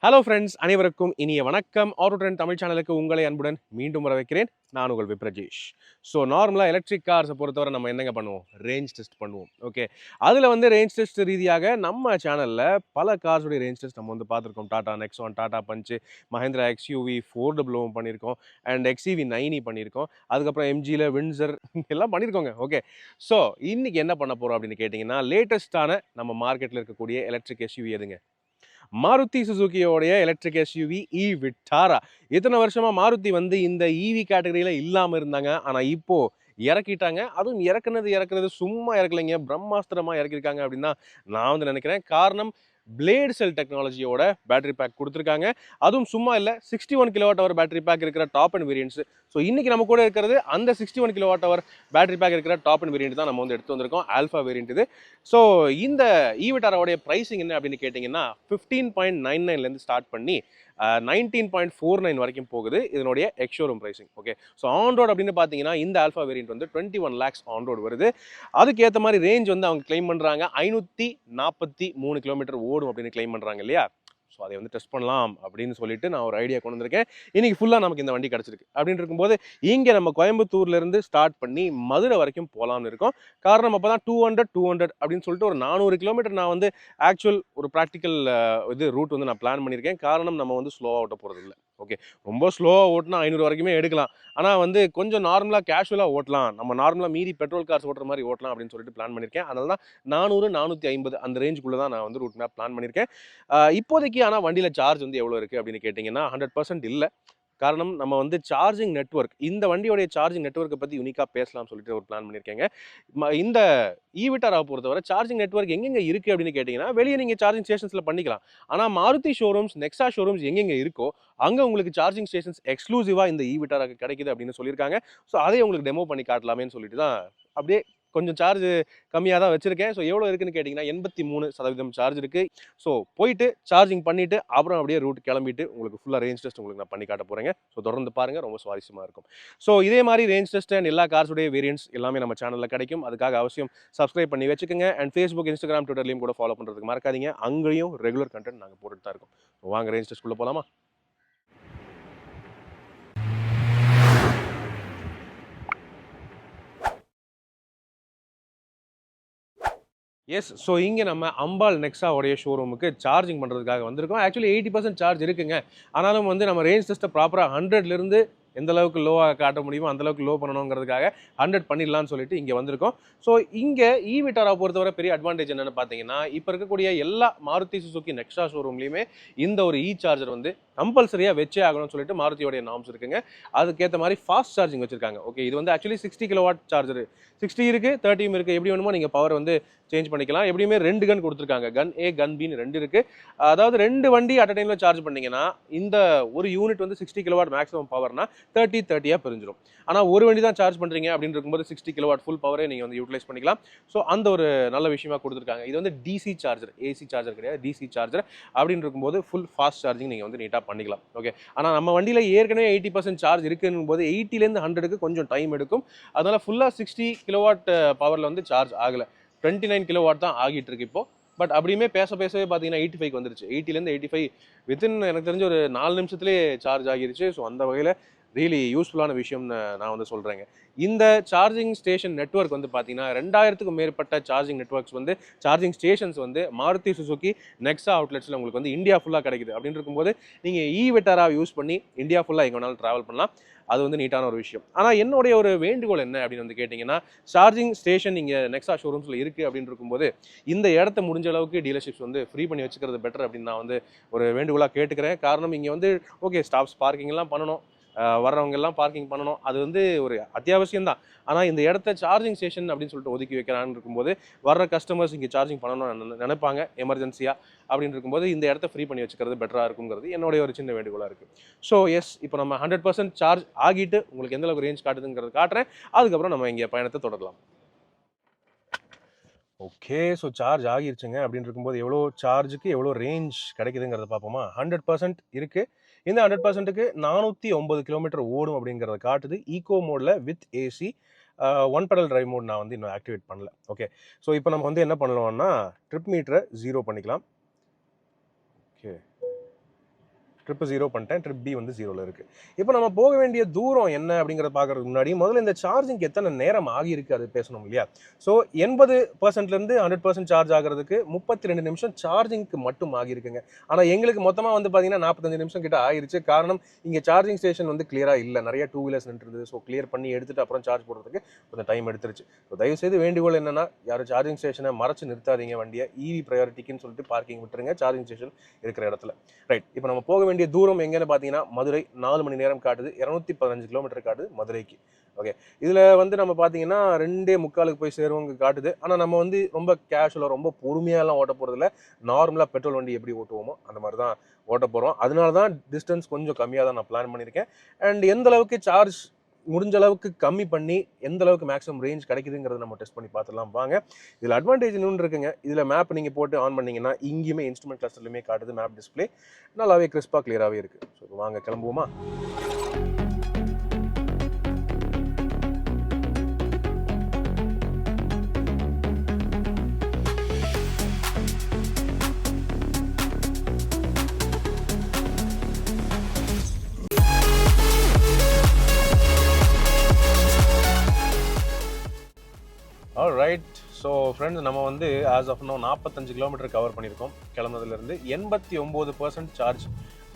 Hello friends, அனைவருக்கும் இனிய வணக்கம். ஆட்டோ ட்ரெண்ட் தமிழ் சேனலுக்கு உங்களை அன்புடன் மீண்டும் வரவேற்கிறேன். நான் உங்கள் விப்ரஜேஷ். ஸோ நார்மலாக எலக்ட்ரிக் கார்ஸை பொறுத்தவரை நம்ம என்னங்க பண்ணுவோம்? ரேஞ்ச் டெஸ்ட் பண்ணுவோம். ஓகே, அதில் வந்து ரேஞ்ச் டெஸ்ட் ரீதியாக நம்ம சேனலில் பல கார்ஸுடைய ரேஞ்ச் டெஸ்ட் நம்ம வந்து பார்த்துருக்கோம். டாடா நெக்ஸான், டாடா பஞ்சு, மஹேந்திரா எக்ஸ்யூவி 400 பண்ணியிருக்கோம். அண்ட் எக்ஸ்இவி 9 பண்ணியிருக்கோம். அதுக்கப்புறம் எம்ஜியில் வின்சர் எல்லாம் பண்ணியிருக்கோங்க. ஓகே, ஸோ இன்னைக்கு என்ன பண்ண போகிறோம் அப்படின்னு கேட்டிங்கன்னா, லேட்டஸ்ட்டான நம்ம மார்க்கெட்டில் இருக்கக்கூடிய எலக்ட்ரிக் எஸ்யூவி எதுங்க? மாருதி சுசுகியோடைய எலக்ட்ரிக் எஸ்யூவி இ விட்டாரா. இத்தனை வருஷமா மாருதி வந்து இந்த ஈவி கேட்டகரியில இல்லாம இருந்தாங்க. ஆனா இப்போ இறக்கிட்டாங்க. அதுவும் இறக்குனது சும்மா இறக்கலைங்க, பிரம்மாஸ்திரமா இறக்கிருக்காங்க அப்படின்னு தான் நான் வந்து நினைக்கிறேன். காரணம், பிளேட் செல் டெக்னாலஜியோட பேட்டரி பேக் கொடுத்துருக்காங்க. அதுவும் சும்மா இல்லை, 61 கிலோவாட் அவர் பேட்டரி பேக் இருக்கிற டாப் அண்ட் வேரியன்ட்ஸ். ஸோ இன்னைக்கு நம்ம கூட இருக்கிறது அந்த 61 கிலோவாட் அவர் பேட்டரி பேக் இருக்கிற டாப் அண்ட் வேரியன்ட் தான் நம்ம வந்து எடுத்து வந்திருக்கோம். ஆல்ஃபா வேரியன்ட் இது. ஸோ இந்த ஈவிட்டாரோடைய ப்ரைஸிங் என்ன அப்படின்னு கேட்டிங்கன்னா 15.99லேருந்து ஸ்டார்ட் பண்ணி 19.49 வரைக்கும் போகுது இதனுடைய ex-showroom pricing. Okay, so on road அப்படின்னு பார்த்தீங்கன்னா இந்த ஆல்ஃபா வேரியன்ட் வந்து 21 lakhs ஆன் ரோடு வருது. அதுக்கு ஏற்ற மாதிரி ரேஞ்ச் வந்து அவங்க கிளைம் பண்ணுறாங்க 543 கிலோமீட்டர் ஓடும் அப்படின்னு கிளைம் பண்ணுறாங்க இல்லையா. ஸோ அதை வந்து டெஸ்ட் பண்ணலாம் அப்படின்னு சொல்லிட்டு நான் ஒரு ஐடியா கொண்டு வந்திருக்கேன். இன்னைக்கு ஃபுல்லாக நமக்கு இந்த வண்டி கிடச்சிருக்கு அப்படின்னு இருக்கும்போது இங்கே நம்ம கோயம்புத்தூர்லேருந்து ஸ்டார்ட் பண்ணி மதுரை வரைக்கும் போகலாம்னு இருக்கோம். காரணம் அப்போ தான் 200 அப்படின்னு சொல்லிட்டு ஒரு 400 கிலோமீட்டர் நான் வந்து ஆக்சுவல் ஒரு ப்ராக்டிக்கல் இது ரூட் வந்து நான் பிளான் பண்ணியிருக்கேன். காரணம், நம்ம வந்து ஸ்லோவாக ஓட்ட போகிறது இல்லை. ஓகே, ரொம்ப ஸ்லோவாக ஓட்டினா 500 வரைக்குமே எடுக்கலாம். ஆனால் வந்து கொஞ்சம் நார்மலாக கேஷுவலாக ஓட்டலாம், நம்ம நார்மலாக மீதி பெட்ரோல் கார்ஸ் ஓட்டுற மாதிரி ஓட்டலாம் அப்படின்னு சொல்லிட்டு பிளான் பண்ணியிருக்கேன். அதனால தான் 400 450 அந்த ரேஞ்சுக்குள்ளே தான் நான் வந்து ரூட் மேப் பிளான் பண்ணியிருக்கேன். இப்போதைக்கு ஆனால் வண்டியில் சார்ஜ் வந்து எவ்வளோ இருக்குது அப்படின்னு கேட்டிங்கன்னா 100% இல்லை. காரணம், நம்ம வந்து சார்ஜிங் நெட்வொர்க், இந்த வண்டியோடைய சார்ஜிங் நெட்வொர்க்கை பற்றி யூனிக்காக பேசலாம்னு சொல்லிட்டு ஒரு பிளான் பண்ணியிருக்கேங்க. இந்த ஈவிட்டாராவை பொறுத்தவரை சார்ஜிங் நெட்வொர்க் எங்கெங்கே இருக்குது அப்படின்னு கேட்டிங்கன்னா, வெளியே நீங்கள் சார்ஜிங் ஸ்டேஷன்ஸில் பண்ணிக்கலாம். ஆனால் மாருதி ஷோரூம்ஸ், நெக்ஸா ஷோரூம்ஸ் எங்கெங்கே இருக்கோ அங்கே உங்களுக்கு சார்ஜிங் ஸ்டேஷன்ஸ் எக்ஸ்க்ளூசிவாக இந்த ஈவிட்டாராக்கு கிடைக்குது அப்படின்னு சொல்லியிருக்காங்க. ஸோ அதை உங்களுக்கு டெமோ பண்ணி காட்டலாமேன்னு சொல்லிட்டு தான் அப்படியே கொஞ்சம் சார்ஜ் கம்மியாக தான் வச்சிருக்கேன். ஸோ எவ்வளோ இருக்குன்னு கேட்டிங்கன்னா 83% சார்ஜ் இருக்குது. ஸோ போயிட்டு சார்ஜிங் பண்ணிவிட்டு அப்புறம் அப்படியே ரூட் கிளம்பிட்டு உங்களுக்கு ஃபுல்லாக ரேஞ்ச் டெஸ்ட் உங்களுக்கு நான் பண்ணி காட்ட போகிறேங்க. ஸோ தொடர்ந்து பாருங்கள், ரொம்ப சுவாரஸ்யமாக இருக்கும். ஸோ இதே மாதிரி ரேஞ்ச் டெஸ்ட் அண்ட் எல்லா கார்ஸுடைய வேரியன்ட்ஸ் எல்லாமே நம்ம சேனலில் கிடைக்கும். அதுக்காக அவசியம் சப்ஸ்கிரைப் பண்ணி வச்சுக்கோங்க. அண்ட் ஃபேஸ்புக், இன்ஸ்டாகிராம், ட்விட்டர்லையும் கூட ஃபாலோ பண்ணுறதுக்கு மறக்காதீங்க. அங்கேயும் ரெகுலர் கண்டென்ட் நாங்கள் போட்டுட்டு தான் இருக்கோம். ஸோ வாங்க ரேஞ்ச் டெஸ்ட்குள்ளே போகலாமா? எஸ், ஸோ இங்கே நம்ம அம்பாள் நெக்ஸாவுடைய ஷோரூமுக்கு சார்ஜிங் பண்ணுறதுக்காக வந்திருக்கோம். ஆக்சுவலி 80% சார்ஜ் இருக்குங்க. ஆனாலும் வந்து நம்ம ரேஞ்ச் டெஸ்ட்டை ப்ராப்பராக 100லேருந்து எந்த அளவுக்கு லோவாக காட்ட முடியுமோ அந்த அளவுக்கு லோ பண்ணணுங்கிறதுக்காக 100 பண்ணிடலாம்னு சொல்லிட்டு இங்கே வந்திருக்கோம். ஸோ இங்கே ஈவிட்டாரா பொறுத்தவரை பெரிய அட்வான்டேஜ் என்னென்னு பார்த்தீங்கன்னா, இப்போ இருக்கக்கூடிய எல்லா மாருதி சுசுகி நெக்ஸா ஷோரூம்லையுமே இந்த ஒரு சார்ஜர் வந்து கம்பல்சரியாக வச்சே ஆகணும்னு சொல்லிட்டு மாருதியோடைய நார்ம்ஸ் இருக்குங்க. அதுக்கேற்ற மாதிரி ஃபாஸ்ட் சார்ஜிங் வச்சிருக்காங்க. ஓகே, இது வந்து ஆக்சுவலி 60 கிலோவாட் சார்ஜர், 60 இருக்குது, 30 இருக்குது. எப்படி வேணுமோ நீங்கள் பவர் வந்து சேஞ்ச் பண்ணிக்கலாம். எப்படியுமே 2 கன் கொடுத்துருக்காங்க, கன் ஏ கன் பின்னு 2 இருக்குது. அதாவது 2 வண்டி அட் அ டைமில் சார்ஜ் பண்ணிங்கன்னா இந்த ஒரு யூனிட் வந்து 60 கிலோவாட் மேக்ஸிமம் பவர்னா 30 பிரிஞ்சிடும். ஆனால் ஒரு வண்டி தான் சார்ஜ் பண்ணுறீங்க அப்படின்னு இருக்கும்போது 60 கிலோவாட் ஃபுல் பவரே நீங்கள் வந்து யூட்டிலைஸ் பண்ணிக்கலாம். ஸோ அந்த ஒரு நல்ல விஷயமா கொடுத்துருக்காங்க. இது வந்து டிசி சார்ஜர், ஏசி சார்ஜர் கிடையாது, டிசி சார்ஜர் அப்படின்னு இருக்கும்போது ஃபுல் ஃபாஸ்ட் சார்ஜிங் நீங்கள் வந்து நீட்டாக பண்ணிக்கலாம். ஓகே, ஆனால் நம்ம வண்டியில் ஏற்கனவே 80% சார்ஜ் இருக்குன்னு போது 80லேருந்து 100க்கு கொஞ்சம் டைம் எடுக்கும். அதனால் ஃபுல்லாக 60 கிலோவாட் பவரில் வந்து சார்ஜ் ஆகலை, 29 கிலோவாட் தான் ஆகிட்டு இருக்கு இப்போ. பட் அப்படியுமே பேசவே பார்த்தீங்கன்னா 85 வந்துருச்சு. 80லேருந்து 85 வித்தின் எனக்கு தெரிஞ்ச ஒரு 4 நிமிஷத்துலேயே சார்ஜ் ஆகிருச்சு. ஸோ அந்த வகையில் ரியலி யூஸ்ஃபுல்லான விஷயம்னு நான் வந்து சொல்கிறேங்க. இந்த சார்ஜிங் ஸ்டேஷன் நெட்வொர்க் வந்து பார்த்தீங்கன்னா 2000க்கும் மேற்பட்ட சார்ஜிங் நெட்வொர்க்ஸ் வந்து, சார்ஜிங் ஸ்டேஷன்ஸ் வந்து மாருதி சுசுகி நெக்ஸா அவுட்லெட்ஸில் உங்களுக்கு வந்து இந்தியா ஃபுல்லாக கிடைக்குது. அப்படின்னு இருக்கும்போது நீங்கள் ஈவிட்டாரா யூஸ் பண்ணி இந்தியா ஃபுல்லாக எங்கே வேணாலும் ட்ராவல் பண்ணலாம். அது வந்து நீட்டான ஒரு விஷயம். ஆனால் என்னுடைய ஒரு வேண்டுகோள் என்ன அப்படின்னு வந்து கேட்டிங்கன்னா, சார்ஜிங் ஸ்டேஷன் இங்கே நெக்ஸா ஷோரூம்ஸில் இருக்குது அப்படின்னு இருக்கும்போது இந்த இடத்த முடிஞ்ச அளவுக்கு டீலர்ஷிப்ஸ் வந்து ஃப்ரீ பண்ணி வச்சுக்கிறது பெட்டர் அப்படின்னு நான் வந்து ஒரு வேண்டுகோளாக கேட்டுக்கிறேன். காரணம், இங்கே வந்து ஓகே ஸ்டாப்ஸ் பார்க்கிங்லாம் பண்ணணும், வர்றவங்க எல்லாம் பார்க்கிங் பண்ணணும், அது வந்து ஒரு அத்தியாவசியம் தான். ஆனால் இந்த இடத்த சார்ஜிங் ஸ்டேஷன் அப்படின்னு சொல்லிட்டு ஒதுக்கி வைக்கிறான்னு இருக்கும்போது வர்ற கஸ்டமர்ஸ் இங்கே சார்ஜிங் பண்ணணும்னு நினைப்பாங்க எமர்ஜென்சியாக. அப்படின்னு இருக்கும்போது இந்த இடத்த ஃப்ரீ பண்ணி வச்சுக்கிறது பெட்டராக இருக்குங்கிறது என்னுடைய ஒரு சின்ன வேண்டுகோளாக இருக்குது. ஸோ எஸ், இப்போ நம்ம 100% சார்ஜ் ஆகிட்டு உங்களுக்கு எந்த அளவுக்கு ரேஞ்ச் காட்டுதுங்கிறது காட்டுறேன். அதுக்கப்புறம் நம்ம இங்கே பயணத்தை தொடரலாம். ஓகே, ஸோ சார்ஜ் ஆகிருச்சுங்க. அப்படின்னு இருக்கும்போது எவ்வளோ சார்ஜுக்கு எவ்வளோ ரேஞ்ச் கிடைக்குதுங்கிறத பார்ப்போமா. 100% இருக்குது. இந்த 100%க்கு 409 கிலோமீட்டர் ஓடும் அப்படிங்கிறத காட்டுது. ஈகோ மோடில் with AC, 1 pedal drive mode நான் வந்து இன்னும் ஆக்டிவேட் பண்ணல. ஓகே, ஸோ இப்போ நம்ம வந்து என்ன பண்ணலாம்னா ட்ரிப் மீட்டரை 0 பண்ணிக்கலாம். ஓகே, ட்ரிப் 0 பண்ணிட்டேன், ட்ரிப் பி வந்து 0ல இருக்குது. இப்போ நம்ம போக வேண்டிய தூரம் என்ன அப்படிங்கிறத பார்க்குறதுக்கு முன்னாடி முதல்ல இந்த சார்ஜிங்க்கு எத்தனை நேரம் ஆகியிருக்கு அது பேசணும் இல்லையா? ஸோ 80%லேருந்து 100% சார்ஜ் ஆகிறதுக்கு 32 நிமிஷம் சார்ஜிங்க்கு மட்டும் ஆகியிருக்குங்க. ஆனால் எங்களுக்கு மொத்தமாக வந்து பார்த்தீங்கன்னா 45 நிமிஷம் கிட்ட ஆகிருச்சு. காரணம் இங்கே சார்ஜிங் ஸ்டேஷன் வந்து கிளியராக இல்லை, நிறைய 2 வீலர்ஸ் நின்றுருது. ஸோ கிளியர் பண்ணி எடுத்துட்டு அப்புறம் சார்ஜ் போடுறதுக்கு கொஞ்சம் டைம் எடுத்துருச்சு. ஸோ தயவுசெய்து வேண்டுகோள் என்னன்னா, யாரும் சார்ஜிங் ஸ்டேஷனை மறைச்சு நிறுத்தாதீங்க வண்டியை. இவி ப்ரையாரிட்டிக்குன்னு சொல்லிட்டு பார்க்கிங் விட்டுருங்க சார்ஜிங் ஸ்டேஷன் இருக்கிற இடத்துல. ரைட், இப்போ நம்ம போக வேண்டிய தூரம் எங்கன்னு பார்த்தீங்கன்னா மதுரை 4 மணி நேரம் காட்டுது, 215 கிலோமீட்டர் காட்டுது மதுரைக்கு. ஓகே, இதில் வந்து நம்ம பார்த்தீங்கன்னா 2:45 போய் சேருவோங்க காட்டுது. ஆனால் நம்ம வந்து ரொம்ப கேஷுவலாக ரொம்ப பொறுமையாலாம் ஓட்ட போகிறதில்ல, நார்மலாக பெட்ரோல் வண்டி எப்படி ஓட்டுவோமோ அந்த மாதிரி தான் ஓட்ட போகிறோம். அதனால தான் டிஸ்டன்ஸ் கொஞ்சம் கம்மியாக தான் நான் பிளான் பண்ணியிருக்கேன். அண்ட் எந்த அளவுக்கு சார்ஜ் முடிஞ்ச அளவுக்கு கம்மி பண்ணி எந்த அளவுக்கு மேக்ஸிமம் ரேஞ்ச் கிடைக்குதுங்கிறத நம்ம டெஸ்ட் பண்ணி பார்த்துலாம் வாங்க. இதில் அட்வான்டேஜ் இன்னொன்று இருக்குங்க. இதில் மேப் நீங்கள் போட்டு ஆன் பண்ணிங்கன்னா இங்கேயுமே இன்ஸ்ட்ருமெண்ட் கிளஸ்டர்லையுமே காட்டுது மேப் டிஸ்பிளே. நல்லாவே கிறிஸ்பாக கிளியராகவே இருக்குது. ஸோ வாங்க கிளம்புவோமா? ரைட், ஸோ ஃப்ரெண்ட்ஸ் நம்ம வந்து as of now 45 kilometre cover பண்ணியிருக்கோம் கிளம்புனதுலேருந்து. 89% சார்ஜ்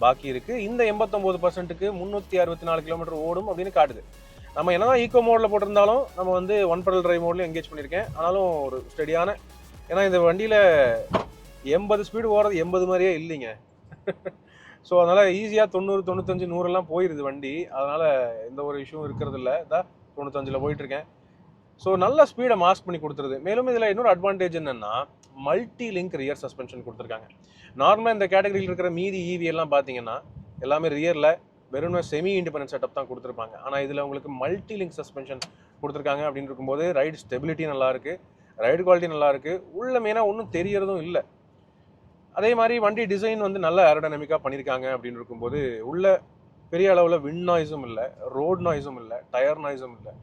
பாக்கி இருக்குது. இந்த 89%க்கு 364 கிலோமீட்டர் ஓடும் அப்படின்னு காட்டுது. நம்ம என்னதான் ஈகோ மோடில் போட்டிருந்தாலும் நம்ம வந்து ஒன் பெடல் டிரைவ் மோட்லையும் எங்கேஜ் பண்ணியிருக்கேன். ஆனாலும் ஒரு ஸ்டெடியான, ஏன்னா இந்த வண்டியில் 80 ஸ்பீடு ஓடுறது 80 மாதிரியே இல்லைங்க. ஸோ அதனால் ஈஸியாக 90, 95, 100 போயிடுது வண்டி. அதனால் எந்த ஒரு இஷ்யூவும் இருக்கிறது இல்லை. இதான் 95ல் போயிட்டுருக்கேன். ஸோ நல்ல ஸ்பீடை மாஸ்க் பண்ணி கொடுத்துருது. மேலும் இதில் இன்னொரு அட்வான்டேஜ் என்னென்னா மல்டி லிங்க் ரியர் சஸ்பென்ஷன் கொடுத்துருக்காங்க. நார்மலாக இந்த கேட்டகரியில் இருக்கிற மீதி ஈவி எல்லாம் பார்த்தீங்கன்னா எல்லாமே ரியரில் வெறும் செமி இண்டிபெண்டன்ட் செட்டப் தான் கொடுத்துருப்பாங்க. ஆனால் இதில் உங்களுக்கு மல்டி லிங்க் சஸ்பென்ஷன் கொடுத்துருக்காங்க அப்படின்னு இருக்கும்போது ரைடு ஸ்டெபிலிட்டி நல்லாயிருக்கு, ரைடு குவாலிட்டி நல்லாயிருக்கு, உள்ள மெயினாக ஒன்றும் தெரியறதும் இல்லை. அதே மாதிரி வண்டி டிசைன் வந்து நல்ல ஏரோடைனமிக்காக பண்ணியிருக்காங்க அப்படின்னு இருக்கும்போது உள்ள பெரிய அளவில் விண்ட் நாய்ஸும் இல்லை, ரோட் நாய்ஸும் இல்லை, டயர் நாய்ஸும் இல்லை.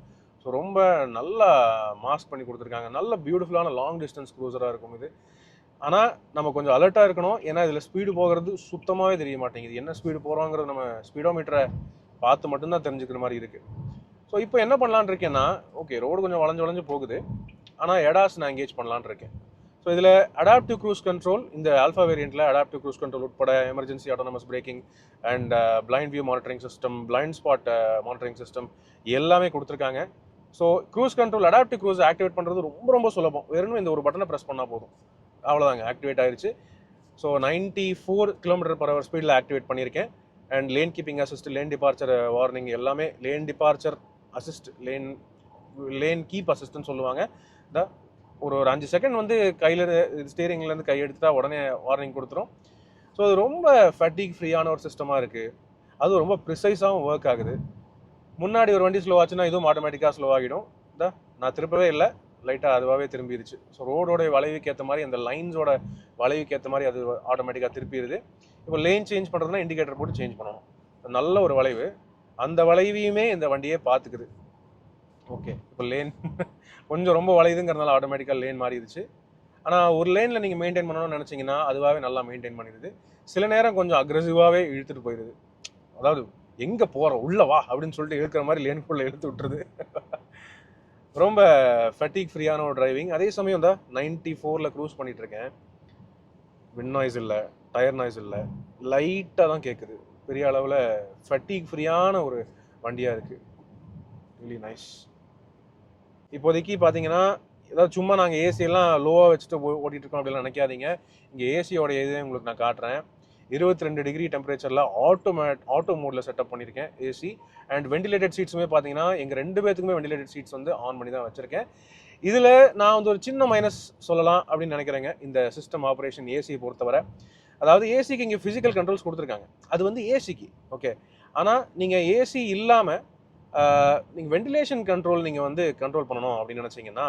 ஸோ ரொம்ப நல்லா மாஸ்க் பண்ணி கொடுத்துருக்காங்க. நல்ல பியூட்டிஃபுல்லான லாங் டிஸ்டன்ஸ் க்ரூசராக இருக்கும் இது. ஆனால் நம்ம கொஞ்சம் அலர்ட்டாக இருக்கணும், ஏன்னா இதில் ஸ்பீடு போகிறது சுத்தமாகவே தெரிய மாட்டேங்குது. என்ன ஸ்பீடு போகிறோங்கிறது நம்ம ஸ்பீடோமீட்டரை பார்த்து மட்டும்தான் தெரிஞ்சுக்கிற மாதிரி இருக்குது. ஸோ இப்போ என்ன பண்ணலான்னு இருக்கேன்னா, ஓகே ரோடு கொஞ்சம் வளைஞ்சு போகுது, ஆனால் எடாஸ் நான் எங்கேஜ் பண்ணலான்னு இருக்கேன். ஸோ இதில் அடாப்டிவ் க்ரூஸ் கண்ட்ரோல், இந்த ஆல்ஃபா வேரியண்ட்டில் அடாப்டிவ் க்ரூஸ் கண்ட்ரோல் உட்பட emergency autonomous braking and blind view monitoring system, blind spot monitoring system எல்லாமே கொடுத்துருக்காங்க. So cruise control adaptive cruise activate பண்ணுறது ரொம்ப சுலபம். வெறும் இந்த ஒரு பட்டனை ப்ரெஸ் பண்ணால் போதும், அவ்வளோதாங்க, ஆக்டிவேட் ஆயிடுச்சு. ஸோ 94 km/h ஸ்பீடில் ஆக்டிவேட் பண்ணியிருக்கேன். And lane keeping assist, lane departure warning எல்லாமே, lane departure assist, lane keep அசிஸ்ட்னு சொல்லுவாங்க. ஒரு 5 செகண்ட் வந்து கையில் ஸ்டீரிங்லேருந்து கை எடுத்துட்டா உடனே வார்னிங் கொடுத்துரும். ஸோ அது ரொம்ப ஃபட்டிக் ஃப்ரீயான ஒரு சிஸ்டமாக இருக்குது. அதுவும் ரொம்ப ப்ரிசைஸாகவும் ஒர்க் ஆகுது. முன்னாடி ஒரு வண்டி ஸ்லோ ஆச்சுன்னா இதுவும் ஆட்டோமேட்டிக்காக ஸ்லோ ஆகிடும். நான் திருப்பவே இல்லை, லைட்டாக அதுவாகவே திரும்பிடுச்சு. ஸோ ரோடோட வளைவுக்கு ஏற்ற மாதிரி, அந்த லைன்ஸோட வளைவுக்கு ஏற்ற மாதிரி அது ஆட்டோமேட்டிக்காக திருப்பிடுது. இப்போ லேன் சேஞ்ச் பண்ணுறதுனா இண்டிகேட்டர் போட்டு சேஞ்ச் பண்ணணும். நல்ல ஒரு வளைவு, அந்த வளைவையுமே இந்த வண்டியே பார்த்துக்குது. ஓகே, இப்போ லேன் கொஞ்சம் ரொம்ப வளையுதுங்கிறதுனால ஆட்டோமேட்டிக்காக லேன் மாறிடுச்சு. ஆனால் ஒரு லேனில் நீங்கள் மெயின்டைன் பண்ணணும்னு நினச்சிங்கன்னா அதுவாகவே நல்லா மெயின்டைன் பண்ணிடுது. சில நேரம் கொஞ்சம் அக்ரெசிவாகவே இழுத்துட்டு போயிடுது. அதாவது எங்கே போகிறோம் உள்ள வா அப்படின்னு சொல்லிட்டு இழுக்கிற மாதிரி லேனுக்குள்ளே இழுத்து விட்டுருது. ரொம்ப ஃபட்டிக் ஃப்ரீயான ஒரு டிரைவிங். அதே சமயம் தான் 94ல் க்ரூஸ் பண்ணிட்டு இருக்கேன். விண்ட் நாய்ஸ் இல்லை, டயர் நாய்ஸ் இல்லை, லைட்டாக தான் கேட்குது. பெரிய அளவில் ஃபட்டிக் ஃப்ரீயான ஒரு வண்டியாக இருக்குது. Really nice. இப்போதைக்கு பார்த்தீங்கன்னா ஏதாவது சும்மா நாங்கள் ஏசியெல்லாம் லோவாக வச்சுட்டு ஓட்டிகிட்டு இருக்கோம் அப்படிலாம் நினைக்காதீங்க. இங்கே ஏசியோடைய இதே உங்களுக்கு நான் காட்டுறேன். 22 டிகிரி டெம்பரேச்சரில் ஆட்டோ மோடில் செட்டப் பண்ணியிருக்கேன் ஏசி. அண்ட் வெண்டிலேட்டட் சீட்ஸுமே பார்த்தீங்கன்னா எங்கள் 2 பேத்துக்குமே வெண்டிலேட்டட் சீட்ஸ் வந்து ஆன் பண்ணி தான் வச்சுருக்கேன். இதில் நான் வந்து ஒரு சின்ன மைனஸ் சொல்லலாம் அப்படின்னு நினைக்கிறேங்க இந்த சிஸ்டம் ஆப்ரேஷன் ஏசியை பொறுத்தவரை. அதாவது ஏசிக்கு இங்கே ஃபிசிக்கல் கண்ட்ரோல்ஸ் கொடுத்துருக்காங்க, அது வந்து ஏசிக்கு ஓகே. ஆனால் நீங்கள் ஏசி இல்லாமல் நீங்கள் வெண்டிலேஷன் கண்ட்ரோல் நீங்கள் வந்து கண்ட்ரோல் பண்ணணும் அப்படின்னு நினச்சிங்கன்னா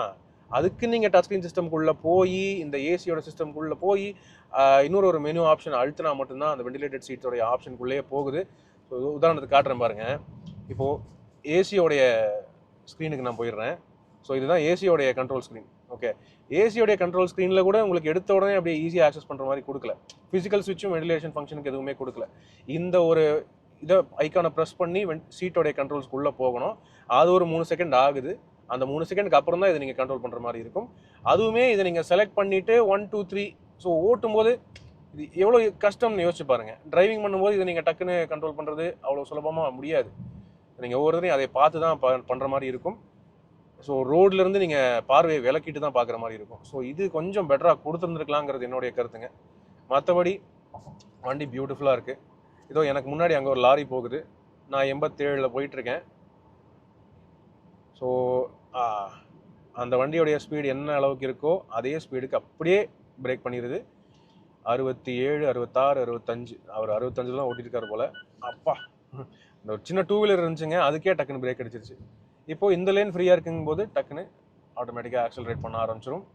அதுக்கு நீங்கள் டச் ஸ்க்ரீன் சிஸ்டம்குள்ளே போய் இந்த ஏசியோட சிஸ்டம்குள்ளே போய் இன்னொரு மெனு ஆப்ஷன் அழுத்தினா மட்டும்தான் அந்த வெண்டிலேட்டட் சீட்ஸோடைய ஆப்ஷனுக்குள்ளேயே போகுது. ஸோ உதாரணத்துக்கு காட்டுறேன் பாருங்கள். இப்போது ஏசியோடைய ஸ்க்ரீனுக்கு நான் போயிடுறேன். ஸோ இதுதான் ஏசியோடைய கண்ட்ரோல் ஸ்க்ரீன். ஓகே, ஏசியோடைய கண்ட்ரோல் ஸ்க்ரீனில் கூட உங்களுக்கு எடுத்த உடனே அப்படியே ஈஸியாக ஆக்சஸ் பண்ணுற மாதிரி கொடுக்கல. ஃபிசிக்கல் ஸ்விட்சும் வெண்டிலேஷன் ஃபங்க்ஷனுக்கு எதுவுமே கொடுக்கல. இந்த ஒரு இதை ஐக்கானை ப்ரெஸ் பண்ணி சீட்டோடைய கண்ட்ரோல்ஸ்க்குள்ளே போகணும். அது ஒரு 3 செகண்ட் ஆகுது. அந்த 3 செகண்டுக்கு அப்புறம் தான் இதை நீங்கள் கண்ட்ரோல் பண்ணுற மாதிரி இருக்கும். அதுவுமே இதை நீங்கள் செலக்ட் பண்ணிவிட்டு 1 2 3 ஸோ ஓட்டும் போது இது எவ்வளோ கஷ்டம்னு யோசிச்சு பாருங்கள். டிரைவிங் பண்ணும்போது இதை நீங்கள் டக்குன்னு கண்ட்ரோல் பண்ணுறது அவ்வளோ சுலபமாக முடியாது. நீங்கள் ஒவ்வொருத்தரையும் அதை பார்த்து தான் பண்ணுற மாதிரி இருக்கும். ஸோ ரோட்லேருந்து நீங்கள் பார்வையை விளக்கிட்டு தான் பார்க்குற மாதிரி இருக்கும். ஸோ இது கொஞ்சம் பெட்டராக கொடுத்துருந்துருக்கலாங்கிறது என்னுடைய கருத்துங்க. மற்றபடி வண்டி பியூட்டிஃபுல்லாக இருக்குது. இதோ எனக்கு முன்னாடி அங்கே ஒரு லாரி போகுது. நான் 87ல் போயிட்டுருக்கேன். ஸோ அந்த வண்டியோடைய ஸ்பீடு என்ன அளவுக்கு இருக்கோ அதே ஸ்பீடுக்கு அப்படியே பிரேக் பண்ணிடுது. 67, 66, 65. அவர் 65 தான் ஓட்டிருக்காரு போல். அப்பா, இந்த ஒரு சின்ன 2 வீலர் இருந்துச்சுங்க, அதுக்கே டக்குன்னு பிரேக் அடிச்சிருச்சு. இப்போது இந்த லேன் ஃப்ரீயாக இருக்குங்கும் போது டக்குன்னு ஆட்டோமேட்டிக்காக ஆக்சலரேட் பண்ண ஆரம்பிச்சிடும்.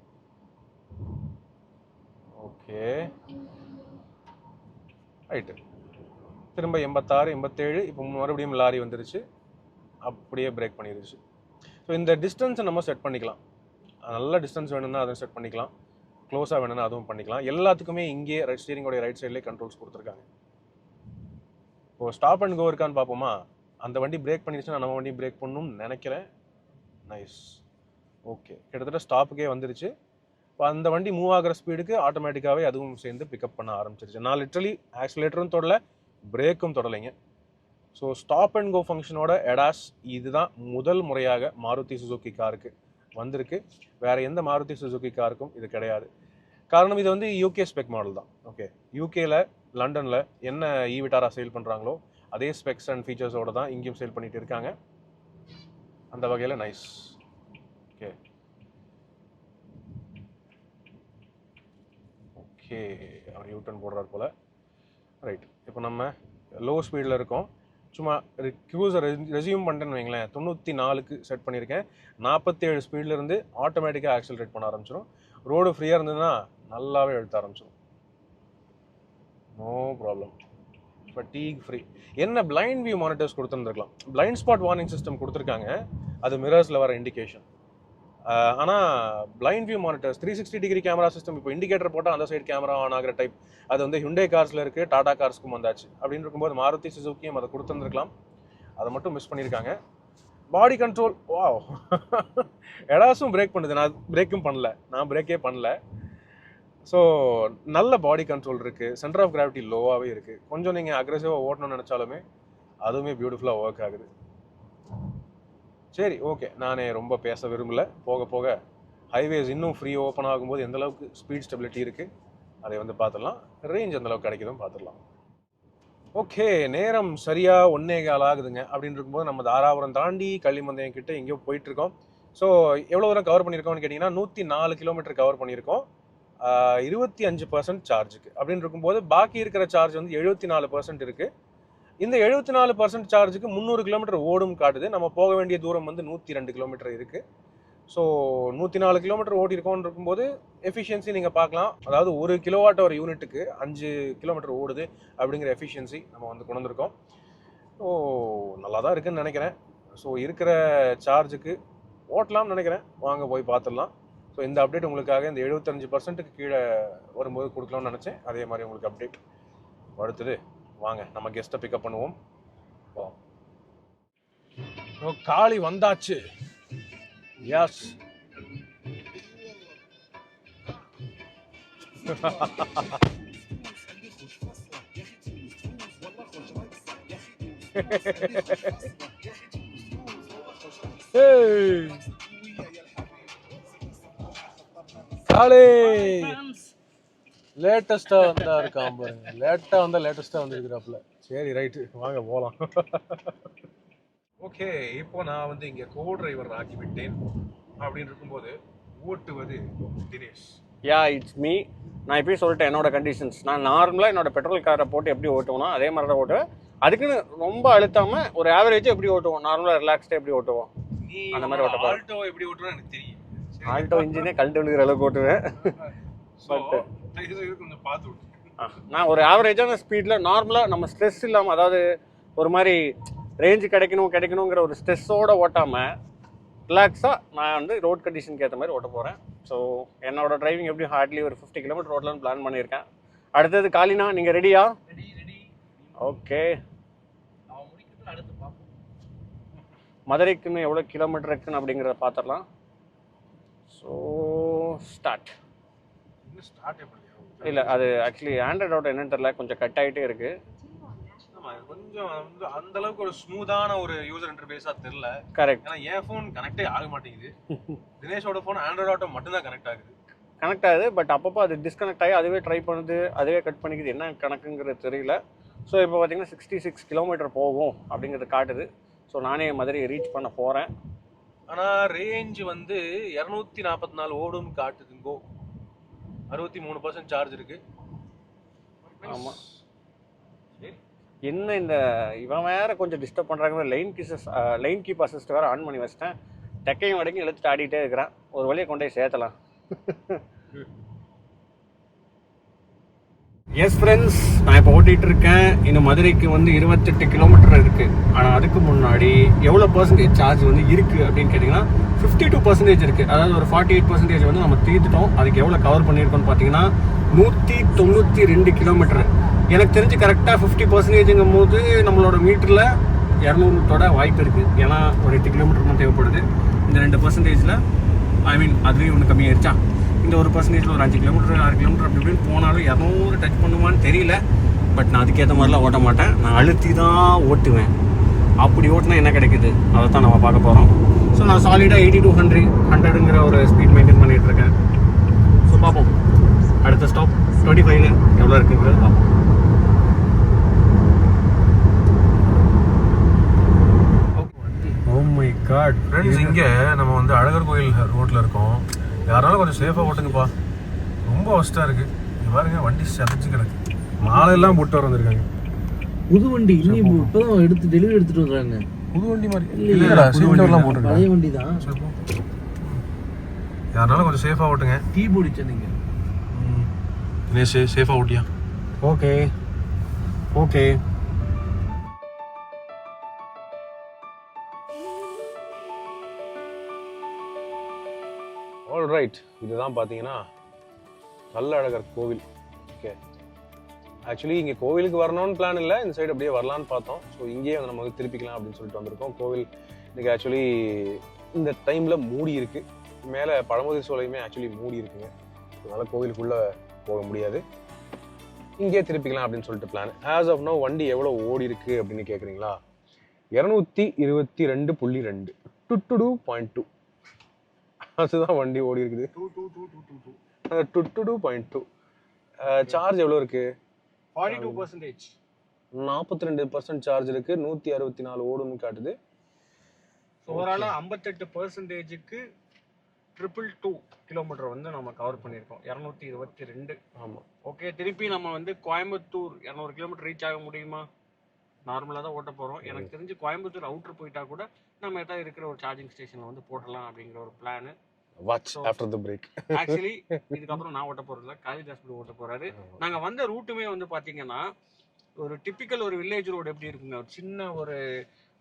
Okay, right. திரும்ப 86, 87. இப்போ மறுபடியும் லாரி வந்துருச்சு, அப்படியே பிரேக் பண்ணிடுச்சு. ஸோ இந்த டிஸ்டன்ஸை நம்ம செட் பண்ணிக்கலாம். நல்ல டிஸ்டன்ஸ் வேணும்னா அதை செட் பண்ணிக்கலாம், க்ளோஸாக வேணும்னா அதுவும் பண்ணிக்கலாம். எல்லாத்துக்குமே இங்கே ஸ்டீரிங்கோடைய ரைட் சைட்லேயே கண்ட்ரோல்ஸ் கொடுத்துருக்காங்க. இப்போது ஸ்டாப் அண்ட் கோ இருக்கான்னு பார்ப்போமா? அந்த வண்டி பிரேக் பண்ணிடுச்சுன்னா நம்ம வண்டி பிரேக் பண்ணணும்னு நினைக்கிறேன். நைஸ், ஓகே, கிட்டத்தட்ட ஸ்டாப்புக்கே வந்துருச்சு. இப்போ அந்த வண்டி மூவ் ஆகிற ஸ்பீடுக்கு ஆட்டோமேட்டிக்காகவே அதுவும் சேர்ந்து பிக்கப் பண்ண ஆரம்பிச்சிருச்சு. நான் லிட்ரலி ஆக்சிலேட்டரும் தொடலை, பிரேக்கும் தொடலைங்க. ஸோ ஸ்டாப் அண்ட் கோ ஃபங்க்ஷனோட எடாஸ் இதுதான் முதல் முறையாக மாருதி சுசுகி காருக்கு வந்திருக்கு. வேறு எந்த மாருதி சுசுகி காருக்கும் இது கிடையாது. காரணம் இது வந்து யூகே ஸ்பெக் மாடல் தான். ஓகே, யூகேல லண்டனில் என்ன ஈவிட்டாரா சேல் பண்ணுறாங்களோ அதே ஸ்பெக்ஸ் அண்ட் ஃபீச்சர்ஸோடு தான் இங்கேயும் சேல் பண்ணிட்டு இருக்காங்க. அந்த வகையில் நைஸ். ஓகே ஓகே, அவர் யூட்டன் போடுறாரு போல். ரைட், இப்போ நம்ம லோ ஸ்பீடில் இருக்கோம். சும்மா க்ரூஸை ரெசியூம் பண்ணிட்டேன்னு வைங்களேன். 94க்கு செட் பண்ணியிருக்கேன். 47 ஸ்பீட்லேருந்து ஆட்டோமேட்டிக்காக ஆக்சிலரேட் பண்ண ஆரம்பிச்சிடும். ரோடு ஃப்ரீயாக இருந்ததுன்னா நல்லாவே எழுத்த ஆரம்பிச்சிடும். No problem. Fatigue free. என்ன பிளைண்ட் வியூ மானிட்டர்ஸ் கொடுத்துருந்துருக்கலாம். பிளைண்ட் ஸ்பாட் வார்னிங் சிஸ்டம் கொடுத்துருக்காங்க, அது மிரர்ஸில் வர இண்டிகேஷன். ஆனால் blind view monitors 360 degree camera system, இப்போ இண்டிகேட்டர் போட்டால் அந்த சைடு கேமரா ஆன் ஆகிற டைப், அது வந்து ஹுண்டே கார்ஸில் இருக்குது, டாடா கார்ஸ்க்கும் வந்தாச்சு. அப்படின்னு இருக்கும்போது மாருதி சுசுகியும் அதை கொடுத்துருந்துருக்கலாம், அதை மட்டும் மிஸ் பண்ணியிருக்காங்க. பாடி கண்ட்ரோல், வாவ், எடாஸும் பிரேக் பண்ணுது. நான் பிரேக்கும் பண்ணல, நான் பிரேக்கே பண்ணல. ஸோ நல்ல பாடி கண்ட்ரோல் இருக்குது. சென்டர் ஆஃப் கிராவிட்டி லோவாகவே இருக்குது. கொஞ்சம் நீங்கள் அக்ரெசிவாக ஓட்டணும்னு நினச்சாலுமே அதுவுமே பியூட்டிஃபுல்லாக ஒர்க் ஆகுது. சரி, ஓகே, நானே ரொம்ப பேச விரும்பலை. போக போக ஹைவேஸ் இன்னும் ஃப்ரீ ஓப்பன் ஆகும்போது எந்த அளவுக்கு ஸ்பீட் ஸ்டெபிலிட்டி இருக்குது அதை வந்து பார்த்துடலாம். ரேஞ்ச் எந்த அளவுக்கு கிடைக்குதும் பார்த்துடலாம். ஓகே, நேரம் சரியாக 1:15 ஆகுதுங்க. அப்படின்னு இருக்கும்போது நம்ம தாராபுரம் தாண்டி கள்ளிமந்தயம் கிட்ட எங்கேயோ போயிட்டுருக்கோம். ஸோ எவ்வளோ தூரம் கவர் பண்ணியிருக்கோம்னு கேட்டிங்கன்னா 104 கிலோமீட்டர் கவர் பண்ணியிருக்கோம். 25% சார்ஜுக்கு. அப்படின்னு இருக்கும்போது பாக்கி இருக்கிற சார்ஜ் வந்து 74% இருக்குது. இந்த 74% சார்ஜுக்கு 300 கிலோமீட்டர் ஓடும் காட்டுது. நம்ம போக வேண்டிய தூரம் வந்து 102 கிலோமீட்டர் இருக்குது. ஸோ 104 கிலோமீட்டர் ஓட்டியிருக்கோன்னு இருக்கும்போது எஃபிஷியன்சி நீங்கள் பார்க்கலாம். அதாவது 1 கிலோவாட் ஒரு யூனிட்டுக்கு 5 கிலோமீட்டர் ஓடுது அப்படிங்கிற எஃபிஷியன்சி நம்ம வந்து கொண்டு வந்திருக்கோம். ஸோ நல்லா தான் இருக்குதுன்னு நினைக்கிறேன். ஸோ இருக்கிற சார்ஜுக்கு ஓட்டலாம்னு நினைக்கிறேன். வாங்க போய் பார்த்துடலாம். ஸோ இந்த அப்டேட் உங்களுக்காக இந்த 75%க்கு கீழே வரும்போது கொடுக்கலாம்னு நினச்சேன். அதே மாதிரி உங்களுக்கு அப்டேட் அடுத்தது. வாங்க நம்ம கெஸ்ட்டை பிக்கப் பண்ணுவோம். காளி வந்தாச்சு. எஸ், காளி லேட்டஸ்டா வந்தா இருக்கான் பாருங்க. லேட்டஸ்டா வந்திருக்கிறாப்புல. சரி, ரைட்டு, வாங்க போகலாம். ஓகே, இப்போ நான் வந்து இங்கே கோ டிரைவர் ஆக்கி விட்டேன். அப்படின்னு இருக்கும்போது ஓட்டுவது தினேஷ். யா, இட்ஸ் மீ. நான் இப்பயும் சொல்லிட்டேன் என்னோட கண்டிஷன்ஸ். நான் நார்மலாக என்னோட பெட்ரோல் காரை போட்டு எப்படி ஓட்டுவோம்னா அதே மாதிரி தான் ஓட்டுவேன். அதுக்குன்னு ரொம்ப அழுத்தாமல் ஒரு ஆவரேஜாக எப்படி ஓட்டுவோம், நார்மலாக ரிலாக்ஸ்டாக எப்படி ஓட்டுவோம் அந்த மாதிரி ஓட்டுவோம். ஆல்டோ எப்படி ஓட்டுவோம் எனக்கு தெரியும். ஆல்டோ இன்ஜினே கழட்டு விழுகிற அளவுக்கு ஓட்டுவேன். கொஞ்சம் பார்த்து நான் ஒரு ஆவரேஜான ஸ்பீடில் நார்மலாக நம்ம ஸ்ட்ரெஸ் இல்லாமல், அதாவது ஒரு மாதிரி ரேஞ்சு கிடைக்கணுங்கிற ஒரு ஸ்ட்ரெஸ்ஸோடு ஓட்டாமல் ரிலாக்ஸாக நான் வந்து ரோட் கண்டிஷனுக்கு ஏற்ற மாதிரி ஓட்ட போகிறேன். ஸோ என்னோட டிரைவிங் எப்படி ஹார்ட்லி ஒரு 50 கிலோமீட்டர் ஓட்டலான்னு பிளான் பண்ணியிருக்கேன். அடுத்தது காலினா, நீங்கள் ரெடியா? ஓகே. மதுரைக்குன்னு எவ்வளோ கிலோமீட்டர் இருக்குன்னு அப்படிங்கிறத பார்த்துடலாம். So start. இல்லை, அது ஆக்சுவலி ஆண்ட்ராய்ட் ஆட்டோ என்னன்னு தெரியல, கொஞ்சம் கட் ஆகிட்டே இருக்குது. கொஞ்சம் வந்து அந்த அளவுக்கு ஒரு ஸ்மூத்தான ஒரு யூசர் இன்டர்ஃபேஸா தெரியல. கரெக்ட். ஏன்னா என் ஃபோன் கனெக்டே ஆக மாட்டேங்குது. தினேஷோட ஃபோன் ஆண்ட்ராய்ட் ஆட்டோ மட்டும் தான் கனெக்ட் ஆகுது. கனெக்ட் ஆகுது, பட் அப்பப்போ அது டிஸ்கனெக்ட் ஆகி அதுவே ட்ரை பண்ணுது, அதுவே கட் பண்ணிக்குது, என்ன கணக்குங்கிறது தெரியல. ஸோ இப்போ பார்த்தீங்கன்னா 66 கிலோமீட்டர் போகும் அப்படிங்கிறது காட்டுது. ஸோ நானே மதுரையை ரீச் பண்ண போகிறேன். ஆனால் ரேஞ்ச் வந்து 244 ஓடுன்னு காட்டுதுங்கோ. 63% சார்ஜ் இருக்கு. ஆமாம். என்ன இந்த இவன் வேற கொஞ்சம் டிஸ்டர்ப் பண்ணுறாங்க. லைன் கீப் அசிஸ்ட் வேறு ஆன் பண்ணி வச்சிட்டேன். டெக்கையும் வரைக்கும் இழுத்துட்டு ஆடிட்டே இருக்கிறேன். ஒரு வழியை கொண்டு போய் சேர்த்தலாம். எஸ் ஃப்ரெண்ட்ஸ், நான் இப்போ ஓட்டிகிட்டு இருக்கேன். இன்னும் மதுரைக்கு வந்து 28 கிலோமீட்டர் இருக்குது. ஆனால் அதுக்கு முன்னாடி எவ்வளோ பர்சன்டேஜ் சார்ஜ் வந்து இருக்குது அப்படின்னு கேட்டிங்கன்னா 52% இருக்குது. அதாவது ஒரு 48% வந்து நம்ம தீர்த்துட்டோம். அதுக்கு எவ்வளோ கவர் பண்ணியிருக்கோம்னு பார்த்தீங்கன்னா 192 கிலோமீட்டர். எனக்கு தெரிஞ்சு கரெக்டாக 50%ங்கும் போது நம்மளோட மீட்டரில் 200 வாய்ப்பு இருக்குது. ஏன்னா ஒரு 8 கிலோமீட்டர் தான் தேவைப்படுது. இந்த 2%, ஐ மீன் அதுலேயும் ஒன்று கம்மியாயிருச்சா, இந்த ஒரு பர்சன்டேஜில் ஒரு 5 கிலோமீட்டர் 6 கிலோமீட்டர் அப்படி இப்படின்னு போனாலும் 200 டச் பண்ணுவான்னு தெரியல. பட் நான் அதுக்கேற்ற மாதிரிலாம் ஓட்ட மாட்டேன். நான் அழுத்தி தான் ஓட்டுவேன். அப்படி ஓட்டினா என்ன கிடைக்குது அதை தான் நம்ம பார்க்க போகிறோம். ஸோ நான் சாலிடாக 80 to 100ங்கிற ஒரு ஸ்பீட் மெயின்டைன் பண்ணிகிட்ருக்கேன். ஸோ பார்ப்போம் அடுத்த ஸ்டாப் 25 எவ்வளோ இருக்குங்கிறது பார்ப்போம். ஓ மை காட் ஃப்ரெண்ட்ஸ், இங்கே நம்ம வந்து அழகர் கோயில் ரோட்டில் இருக்கோம். யாராலும் கொஞ்சம் சேஃபாக ஓட்டுங்கப்பா. ரொம்ப ஒஸ்ட்டாக இருக்குது. இது பாருங்க, வண்டி செதச்சு கிடக்கு. மாலையெல்லாம் போட்டு வர வந்திருக்காங்க. புது வண்டி இன்னும் இப்போதான் எடுத்து டெலிவரி எடுத்துட்டு வர்றாங்க. புது வண்டி மாதிரி இல்லைடா, சீட்டெல்லாம் போட்டுருக்காங்க. பழைய வண்டி தான். யாராலும் கொஞ்சம் சேஃபாக ஓட்டுங்க. டீ போடிச்சு நீங்க. சேஃபாக ஓட்டியா? Okay okay. ஆல் ரைட், இதுதான் பார்த்தீங்கன்னா கள்ளழகர் கோவில். ஓகே, ஆக்சுவலி இங்கே கோவிலுக்கு வரணும்னு பிளான் இல்லை, இந்த சைடு அப்படியே வரலான்னு பார்த்தோம். ஸோ இங்கேயே வந்து நம்ம திருப்பிக்கலாம் அப்படின்னு சொல்லிட்டு வந்திருக்கோம். கோவில் இன்னைக்கு ஆக்சுவலி இந்த டைமில் மூடி இருக்குது. மேலே பழமுதிர் சோலையுமே ஆக்சுவலி மூடி இருக்குங்க. அதனால் கோவிலுக்குள்ளே போக முடியாது. இங்கேயே திருப்பிக்கலாம் அப்படின்னு சொல்லிட்டு பிளான். ஆஸ் ஆஃப் நோ வண்டி எவ்வளோ ஓடி இருக்குது அப்படின்னு கேட்குறீங்களா? 222.2 22.2 அதுதான் வண்டி ஓடி இருக்குது. 22.2. சார்ஜ் எவ்வளோ இருக்கு? 42%. 42% சார்ஜ் இருக்கு. 164 ஓடுன்னு காட்டுது. ஓவராலா 58%க்கு 222 கிலோமீட்டர் வந்து நம்ம கவர் பண்ணியிருக்கோம். 222. ஆமாம். ஓகே, திருப்பி நம்ம வந்து கோயம்புத்தூர் 200 கிலோமீட்டர் ரீச் ஆக முடியுமா? நார்மலாக தான் ஓட்ட போகிறோம். எனக்கு தெரிஞ்சு கோயம்புத்தூர் அவுட்ரு போயிட்டா கூட நம்ம எதாவது இருக்கிற ஒரு சார்ஜிங் ஸ்டேஷனில் வந்து போடலாம் அப்படிங்கிற ஒரு plan. Watch after the break. Actually இதுக்கப்புறம் நான் ஓட்ட போகிறதில்ல, காளிதாஸ் ஓட்ட போகிறாரு. நாங்கள் வந்த ரூட்டுமே வந்து பார்த்தீங்கன்னா ஒரு டிப்பிக்கல் ஒரு வில்லேஜ் ரோடு எப்படி இருக்குங்க, ஒரு சின்ன ஒரு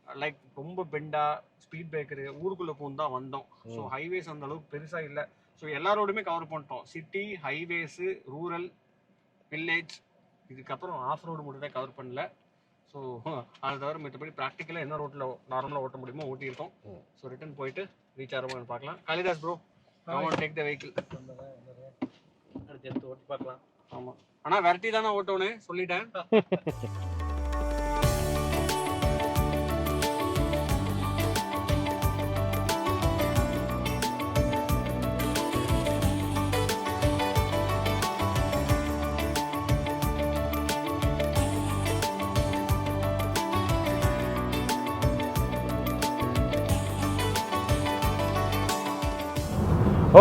லைக் ரொம்ப பெண்டா ஸ்பீட் பிரேக்கரு ஊருக்குள்ளே போகும் தான் வந்தோம். ஸோ ஹைவேஸ் அந்த அளவுக்கு பெருசாக இல்லை. ஸோ எல்லா ரோடுமே கவர் பண்ணிட்டோம். சிட்டி, ஹைவேஸு, ரூரல், வில்லேஜ், இதுக்கப்புறம் ஆஃப் ரோடு மட்டும் தான் கவர் பண்ணல. ஸோ அதை தவிர மற்றபடி ப்ராக்டிக்கலாக என்ன ரோட்டில் நார்மலாக ஓட்ட முடியுமோ ஓட்டியிருக்கோம். ஸோ ரிட்டர்ன் போயிட்டு ரீச் ஆகிறோம்னு பார்க்கலாம். Kalidas bro, take the vehicle. அடுத்து எடுத்து ஓட்டி பார்க்கலாம். ஆமாம், ஆனால் வெரைட்டி தானே ஓட்டோன்னு சொல்லிட்டேன்.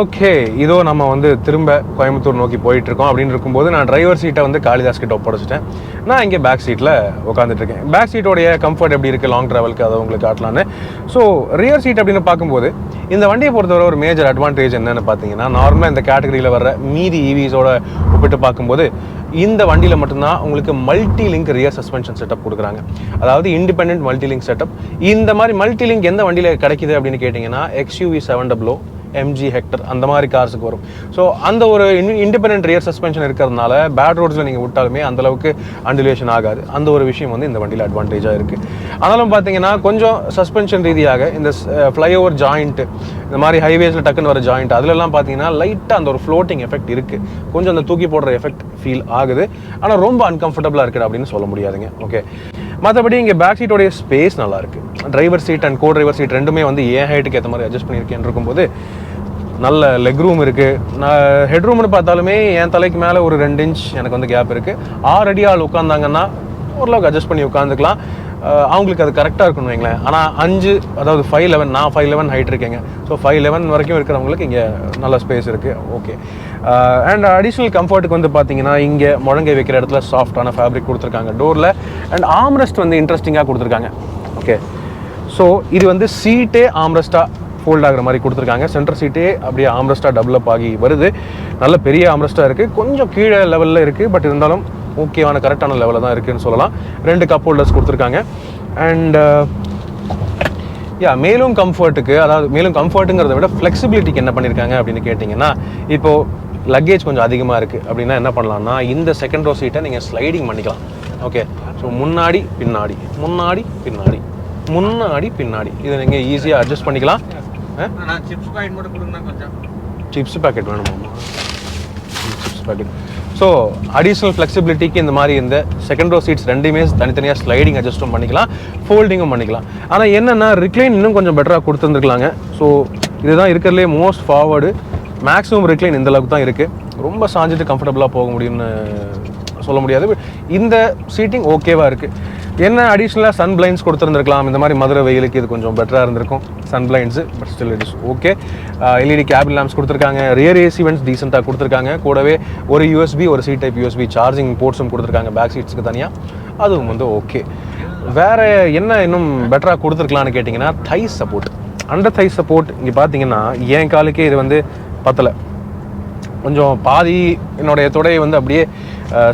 ஓகே, இதோ நம்ம வந்து திரும்ப கோயம்புத்தூர் நோக்கி போயிட்டு இருக்கோம். அப்படின்னு இருக்கும்போது நான் டிரைவர் சீட்டை வந்து காளிதாஸ் கிட்ட ஒப்படைச்சிட்டேன். நான் இங்கே பேக் சீட்டில் உட்காந்துட்டு இருக்கேன். பேக் சீட்டோடைய கம்ஃபர்ட் எப்படி இருக்குது லாங் ட்ராவலுக்கு, அதை உங்களுக்கு காட்டலான்னு. ஸோ ரியர் சீட் அப்படின்னு பார்க்கும்போது இந்த வண்டியை பொறுத்தவரை ஒரு மேஜர் அட்வான்டேஜ் என்னென்னு பார்த்தீங்கன்னா, நார்மலாக இந்த கேட்டகரியில் வர மீதி ஈவிஸோட ஒப்பிட்டு பார்க்கும்போது இந்த வண்டியில் மட்டும்தான் உங்களுக்கு multi link rear suspension setup கொடுக்குறாங்க. அதாவது இண்டிபெண்டன்ட் மல்டி லிங்க் செட்டப். இந்த மாதிரி மல்டி லிங்க் எந்த வண்டியில் கிடைக்குது அப்படின்னு கேட்டிங்கன்னா XUV 700 MG ஹெக்டர் அந்த மாதிரி கார்ஸுக்கு வரும். ஸோ அந்த ஒரு இண்டிபெண்டன்ட் ரியர் சஸ்பென்ஷன் இருக்கிறதுனால பேட் ரோட்ஸில் நீங்கள் விட்டாலுமே அந்தளவுக்கு அண்டுலேஷன் ஆகாது. அந்த ஒரு விஷயம் வந்து இந்த வண்டியில் அட்வான்டேஜாக இருக்குது. ஆனாலும் பார்த்தீங்கன்னா கொஞ்சம் சஸ்பென்ஷன் ரீதியாக இந்த ஃப்ளைஓவர் ஜாயிண்ட்டு, இந்த மாதிரி ஹைவேஸில் டக்குன்னு வர ஜாயிண்ட், அதிலெல்லாம் பார்த்தீங்கன்னா லைட்டாக அந்த ஒரு ஃப்ளோட்டிங் எஃபெக்ட் இருக்குது. கொஞ்சம் அந்த தூக்கி போடுற எஃபெக்ட் ஃபீல் ஆகுது. ஆனால் ரொம்ப அன்கம்ஃபர்டபுளாக இருக்குது அப்படின்னு சொல்ல முடியாதுங்க. ஓகே, மற்றபடி இங்கே பேக் சீட்டோடைய ஸ்பேஸ் நல்லாயிருக்கு. Driver seat and co driver seat ரெண்டுமே வந்து ஏன் ஹைட்டுக்கு ஏற்ற மாதிரி அட்ஜஸ்ட் பண்ணியிருக்கேன்னு இருக்கும்போது நல்ல லெக் ரூம் இருக்குது. நான் ஹெட் ரூம்னு பார்த்தாலுமே என் தலைக்கு மேலே ஒரு 2 இன்ச் எனக்கு வந்து கேப் இருக்குது. 6 அடி ஆள் உட்காந்தாங்கன்னா ஓரளவுக்கு அட்ஜஸ்ட் பண்ணி உட்காந்துக்கலாம். அவங்களுக்கு அது கரெக்டாக இருக்குன்னு வைங்களேன். ஆனால் 5, அதாவது 5'11", நான் 5'11" ஹைட் இருக்கேங்க. ஸோ 5'11" வரைக்கும் இருக்கிறவங்களுக்கு இங்கே நல்ல ஸ்பேஸ் இருக்குது. ஓகே, அண்ட் அடிஷ்னல் கம்ஃபர்ட்டுக்கு வந்து பார்த்தீங்கன்னா இங்கே முழங்கை வைக்கிற இடத்துல சாஃப்டான ஃபேப்ரிக் கொடுத்துருக்காங்க டோரில். அண்ட் ஆம்ரெஸ்ட் வந்து இன்ட்ரெஸ்டிங்காக கொடுத்துருக்காங்க. ஓகே, ஸோ இது வந்து சீட்டே ஆம்ரெஸ்ட்டாக ஃபோல்ட் ஆகிற மாதிரி கொடுத்துருக்காங்க. சென்டர் சீட்டே அப்படியே ஆம்ரெஸ்ட்டாக டெவலப் ஆகி வருது. நல்ல பெரிய ஆம்ரெஸ்ட்டாக இருக்குது. கொஞ்சம் கீழே லெவலில் இருக்குது, பட் இருந்தாலும் ஓகேவான கரெக்டான லெவலில் தான் இருக்குதுன்னு சொல்லலாம். 2 கப் ஹோல்டர்ஸ் கொடுத்துருக்காங்க. அண்ட் மேலும் கம்ஃபர்ட்டுக்கு, அதாவது மேலும் கம்ஃபர்ட்டுங்கிறத விட ஃப்ளெக்சிபிலிட்டிக்கு என்ன பண்ணியிருக்காங்க அப்படின்னு கேட்டிங்கன்னா, இப்போது லக்கேஜ் கொஞ்சம் அதிகமாக இருக்குது அப்படின்னா என்ன பண்ணலாம்னா இந்த செகண்ட் ரோ சீட்டை நீங்கள் ஸ்லைடிங் பண்ணிக்கலாம். ஓகே, ஸோ முன்னாடி பின்னாடி முன்னாடி பின்னாடி முன்னாடி பின்னாடி இதை நீங்கள் ஈஸியாக அட்ஜஸ்ட் பண்ணிக்கலாம். சிப்ஸ் பாக்கெட் மட்டும் கொடுங்க, கொஞ்சம் சிப்ஸ் பேக்கெட் வேணுமா? Chips packet. ஸோ அடிஷ்னல் ஃப்ளெக்சிபிலிட்டிக்கு இந்த மாதிரி இந்த செகண்ட் ரோ சீட்ஸ் ரெண்டுமே தனித்தனியாக ஸ்லைடிங் அட்ஜஸ்ட்டும் பண்ணிக்கலாம், ஃபோல்டிங்கும் பண்ணிக்கலாம். ஆனால் என்னென்னா ரிக்ளைன் இன்னும் கொஞ்சம் பெட்டராக கொடுத்துருந்துருக்கலாங்க. ஸோ இதுதான் இருக்கிறதுலே மோஸ்ட் ஃபார்வர்டு. மேக்ஸிமம் ரிக்ளைன் இந்த அளவுக்கு தான் இருக்குது. ரொம்ப சாஞ்சிட்டு கம்ஃபர்டபுளாக போக முடியும்னு சொல்ல முடியாது. இந்த சீட்டிங் ஓகேவாக இருக்குது. என்ன அடிஷ்னலாக சன் பிளைண்ட்ஸ் கொடுத்துருந்துருக்கலாம். இந்த மாதிரி மதுரை வெயிலுக்கு இது கொஞ்சம் பெட்டராக இருந்திருக்கும் சன் பிளைண்ட்ஸு. But still it is okay. LED cabin lamps கொடுத்துருக்காங்க. ரியர் ஏசி வென்ட்ஸ் டீசெண்டாக கொடுத்துருக்காங்க. கூடவே ஒரு USB, ஒரு C டைப் USB சார்ஜிங் போர்ட்ஸும் கொடுத்துருக்காங்க பேக் சீட்ஸுக்கு தனியாக. அதுவும் வந்து ஓகே. வேறு என்ன இன்னும் பெட்டராக கொடுத்துருக்கலான்னு கேட்டிங்கன்னா தை சப்போர்ட், அண்டர் தை சப்போர்ட். இங்கே பார்த்தீங்கன்னா என் காலுக்கே இது வந்து பத்தலை. கொஞ்சம் பாதி என்னுடைய தொடையை வந்து அப்படியே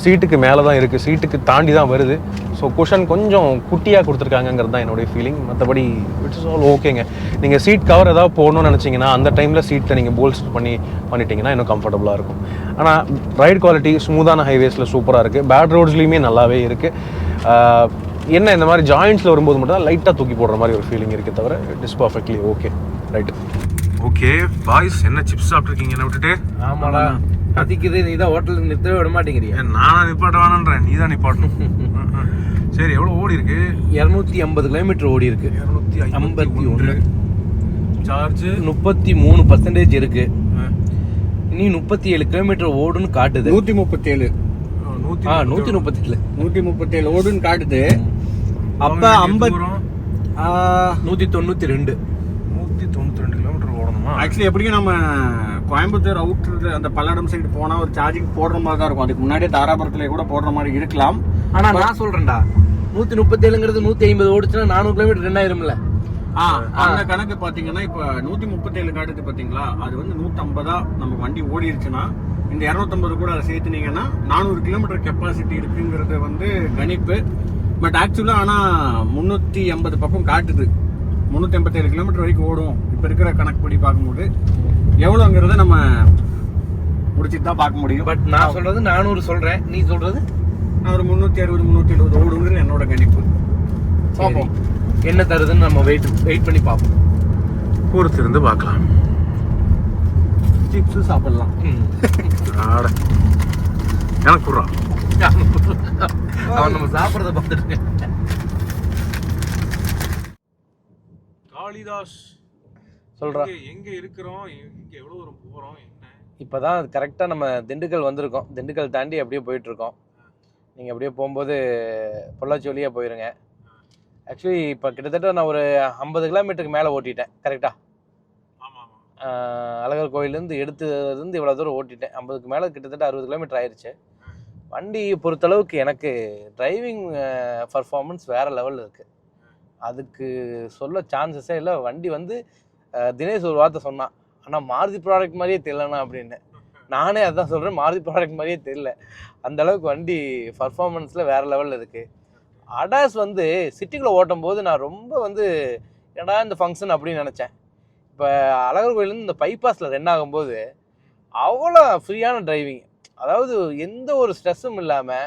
சீட்டுக்கு மேலே தான் இருக்குது, சீட்டுக்கு தாண்டி தான் வருது. ஸோ குஷன் கொஞ்சம் குட்டியாக கொடுத்துருக்காங்கிறது தான் என்னுடைய ஃபீலிங். மற்றபடி இட்ஸ் ஆல் ஓகேங்க. நீங்கள் சீட் கவர் ஏதாவது போடணும்னு நினச்சிங்கன்னா அந்த டைமில் சீட்டில் நீங்கள் போல்ஸ்ட் பண்ணிட்டீங்கன்னா இன்னும் கம்ஃபர்டபுளாக இருக்கும். ஆனால் ரைட் குவாலிட்டி ஸ்மூத்தான ஹைவேஸில் சூப்பராக இருக்குது. பேட் ரோட்ஸ்லேயுமே நல்லாவே இருக்குது. என்ன இந்த மாதிரி ஜாயிண்ட்ஸில் வரும்போது மட்டும் தான் லைட்டாக தூக்கி போடுற மாதிரி ஒரு ஃபீலிங் இருக்குது, தவிர it is perfectly okay. Right, okay boys, என்ன சிப்ஸ் சாப்பிட்ருக்கீங்க என்ன விட்டுட்டு? ஆமாடா, அதிக்குது. நீ தான் ஹோட்டலுக்கு நிறுத்தவே விட மாட்டேங்கிறியா? நானா நிப்பாட்ட வேணான்றேன், நீ தான் நிப்பாட்டணும். சரி, எவ்வளோ ஓடி இருக்கு? 250 கிலோமீட்டர் ஓடி இருக்கு. 251 சார்ஜ் 33% இருக்கு. இனி 37 கிலோமீட்டர் ஓடுன்னு காட்டுது. 137 137 ஓடுன்னு காட்டுது. அப்ப 192 கிலோமீட்டர் ஓடணுமா? ஆக்சுவலி எப்படியும் நம்ம கோயம்புத்தூர் அவுட்டர் அந்த பல்லடம் சைடு போனா ஒரு சார்ஜிங் போடுற மாதிரி தான் இருக்கும். அதுக்கு முன்னாடியே தாராபுரத்துல கூட போடுற மாதிரி இருக்கலாம். ஆனா நான் சொல்றேன்டா, 137ங்கிறது 150 ஓடுச்சுன்னா 400 கிலோமீட்டர் 2000 இல்ல. அந்த கணக்கு பாத்தீங்கன்னா இப்ப 137 காட்டுது பாத்தீங்களா, அது வந்து 150 நம்ம வண்டி ஓடிடுச்சுன்னா இந்த 250 கூட அதை சேர்த்துனீங்கன்னா 400 கிலோமீட்டர் கெப்பாசிட்டி இருக்குங்கிறது வந்து கணிப்பு. பட் ஆக்சுவலா ஆனா 380 பக்கம் காட்டுது. 387 கிலோமீட்டர் வரைக்கும் ஓடும் இப்ப இருக்கிற கணக்குப்படி பார்க்கும்போது. எவ்வளவுங்கிறத நம்ம முடிச்சுட்டு தான் பார்க்க முடியும். பட் நான் சொல்றது 400 சொல்றேன், நீ சொல்றது நான் ஒரு 360 370 ஓடுங்கிறது என்னோட கணிப்பு. பார்ப்போம் என்ன தருதுன்னு நம்ம வெயிட் பண்ணி பார்ப்போம். பொறுத்து இருந்து பார்க்கலாம். சிப்ஸ் சாப்பிடலாம். எனக்கு குடுறா, அவன் நம்ம சாப்பிட்றத பார்த்துட்டு. காளிதாஸ் சொல்றா, எங்க இருக்கிறோம், எங்க எவ்வளவு தூரம் போறோம், என்ன? இப்போதான் கரெக்டாக நம்ம திண்டுக்கல் வந்திருக்கோம். திண்டுக்கல் தாண்டி அப்படியே போயிட்டு இருக்கோம். நீங்கள் அப்படியே போகும்போது பொள்ளாச்சி வழியாக போயிருங்க. ஆக்சுவலி இப்போ கிட்டத்தட்ட நான் ஒரு 50 கிலோமீட்டருக்கு மேலே ஓட்டிட்டேன். கரெக்டாக அழகர் கோயிலேருந்து எடுத்ததுலேருந்து இவ்வளோ தூரம் ஓட்டிட்டேன். 50க்கு மேலே கிட்டத்தட்ட 60 கிலோமீட்டர் ஆயிடுச்சு. வண்டி பொறுத்தளவுக்கு எனக்கு டிரைவிங் பர்ஃபார்மன்ஸ் வேறு லெவலில் இருக்குது. அதுக்கு சொல்ல சான்சஸே இல்லை. வண்டி வந்து தினேஷ் ஒரு வார்த்தை சொன்னான், ஆனால் மாருதி ப்ராடக்ட் மாதிரியே தெரியலண்ணா அப்படின்னு. நானே அதான் சொல்கிறேன், மாருதி ப்ராடக்ட் மாதிரியே தெரியல. அந்தளவுக்கு வண்டி பர்ஃபார்மன்ஸில் வேறு லெவலில் இருக்குது. அடாஸ் வந்து சிட்டிக்குள்ளே ஓட்டும் போது நான் ரொம்ப வந்து ஏடா இந்த ஃபங்க்ஷன் அப்படின்னு நினச்சேன். இப்போ அழகர் கோயிலேருந்து இந்த பைபாஸில் ரன் ஆகும்போது அவ்வளோ ஃப்ரீயான டிரைவிங். அதாவது எந்த ஒரு ஸ்ட்ரெஸ்ஸும் இல்லாமல்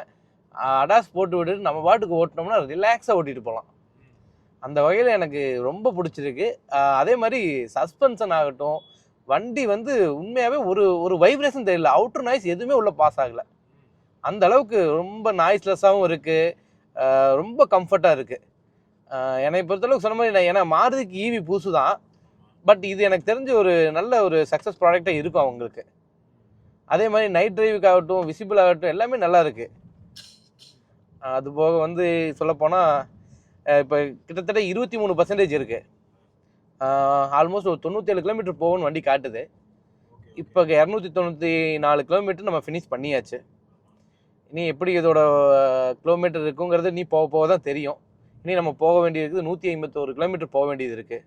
அடாஸ் போட்டு விட்டுட்டு நம்ம பாட்டுக்கு ஓட்டினோம்னா ரிலாக்ஸாக ஓட்டிகிட்டு போகலாம். அந்த வகையில் எனக்கு ரொம்ப பிடிச்சிருக்கு. அதே மாதிரி சஸ்பென்ஷன் ஆகட்டும், வண்டி வந்து உண்மையாகவே ஒரு ஒரு வைப்ரேஷன் தெரியல. அவுட்டர் நாய்ஸ் எதுவுமே உள்ளே பாஸ் ஆகலை. அந்த அளவுக்கு ரொம்ப நாய்ஸ்லெஸ்ஸாகவும் இருக்குது, ரொம்ப கம்ஃபர்ட்டாக இருக்குது. என்னை பொறுத்தளவுக்கு சொன்ன மாதிரி ஏன்னா மாருதிக்கு ஈவி புதுசு தான், பட் இது எனக்கு தெரிஞ்ச ஒரு நல்ல ஒரு சக்ஸஸ் ப்ராடக்டாக இருக்கும் அவங்களுக்கு. அதே மாதிரி நைட் டிரைவுக்கு ஆகட்டும், விசிபிள் ஆகட்டும், எல்லாமே நல்லா இருக்குது. அது போக வந்து சொல்லப்போனால் இப்போ கிட்டத்தட்ட 23% இருக்குது. ஆல்மோஸ்ட் ஒரு 97 கிலோமீட்டர் போகும்னு வண்டி காட்டுது. இப்போ 294 கிலோமீட்டர் நம்ம ஃபினிஷ் பண்ணியாச்சு. இனி எப்படி இதோட கிலோமீட்டர் இருக்குங்கிறது நீ போக போக தான் தெரியும். இனி நம்ம போக வேண்டியது 151 கிலோமீட்டர் போக வேண்டியது இருக்குது.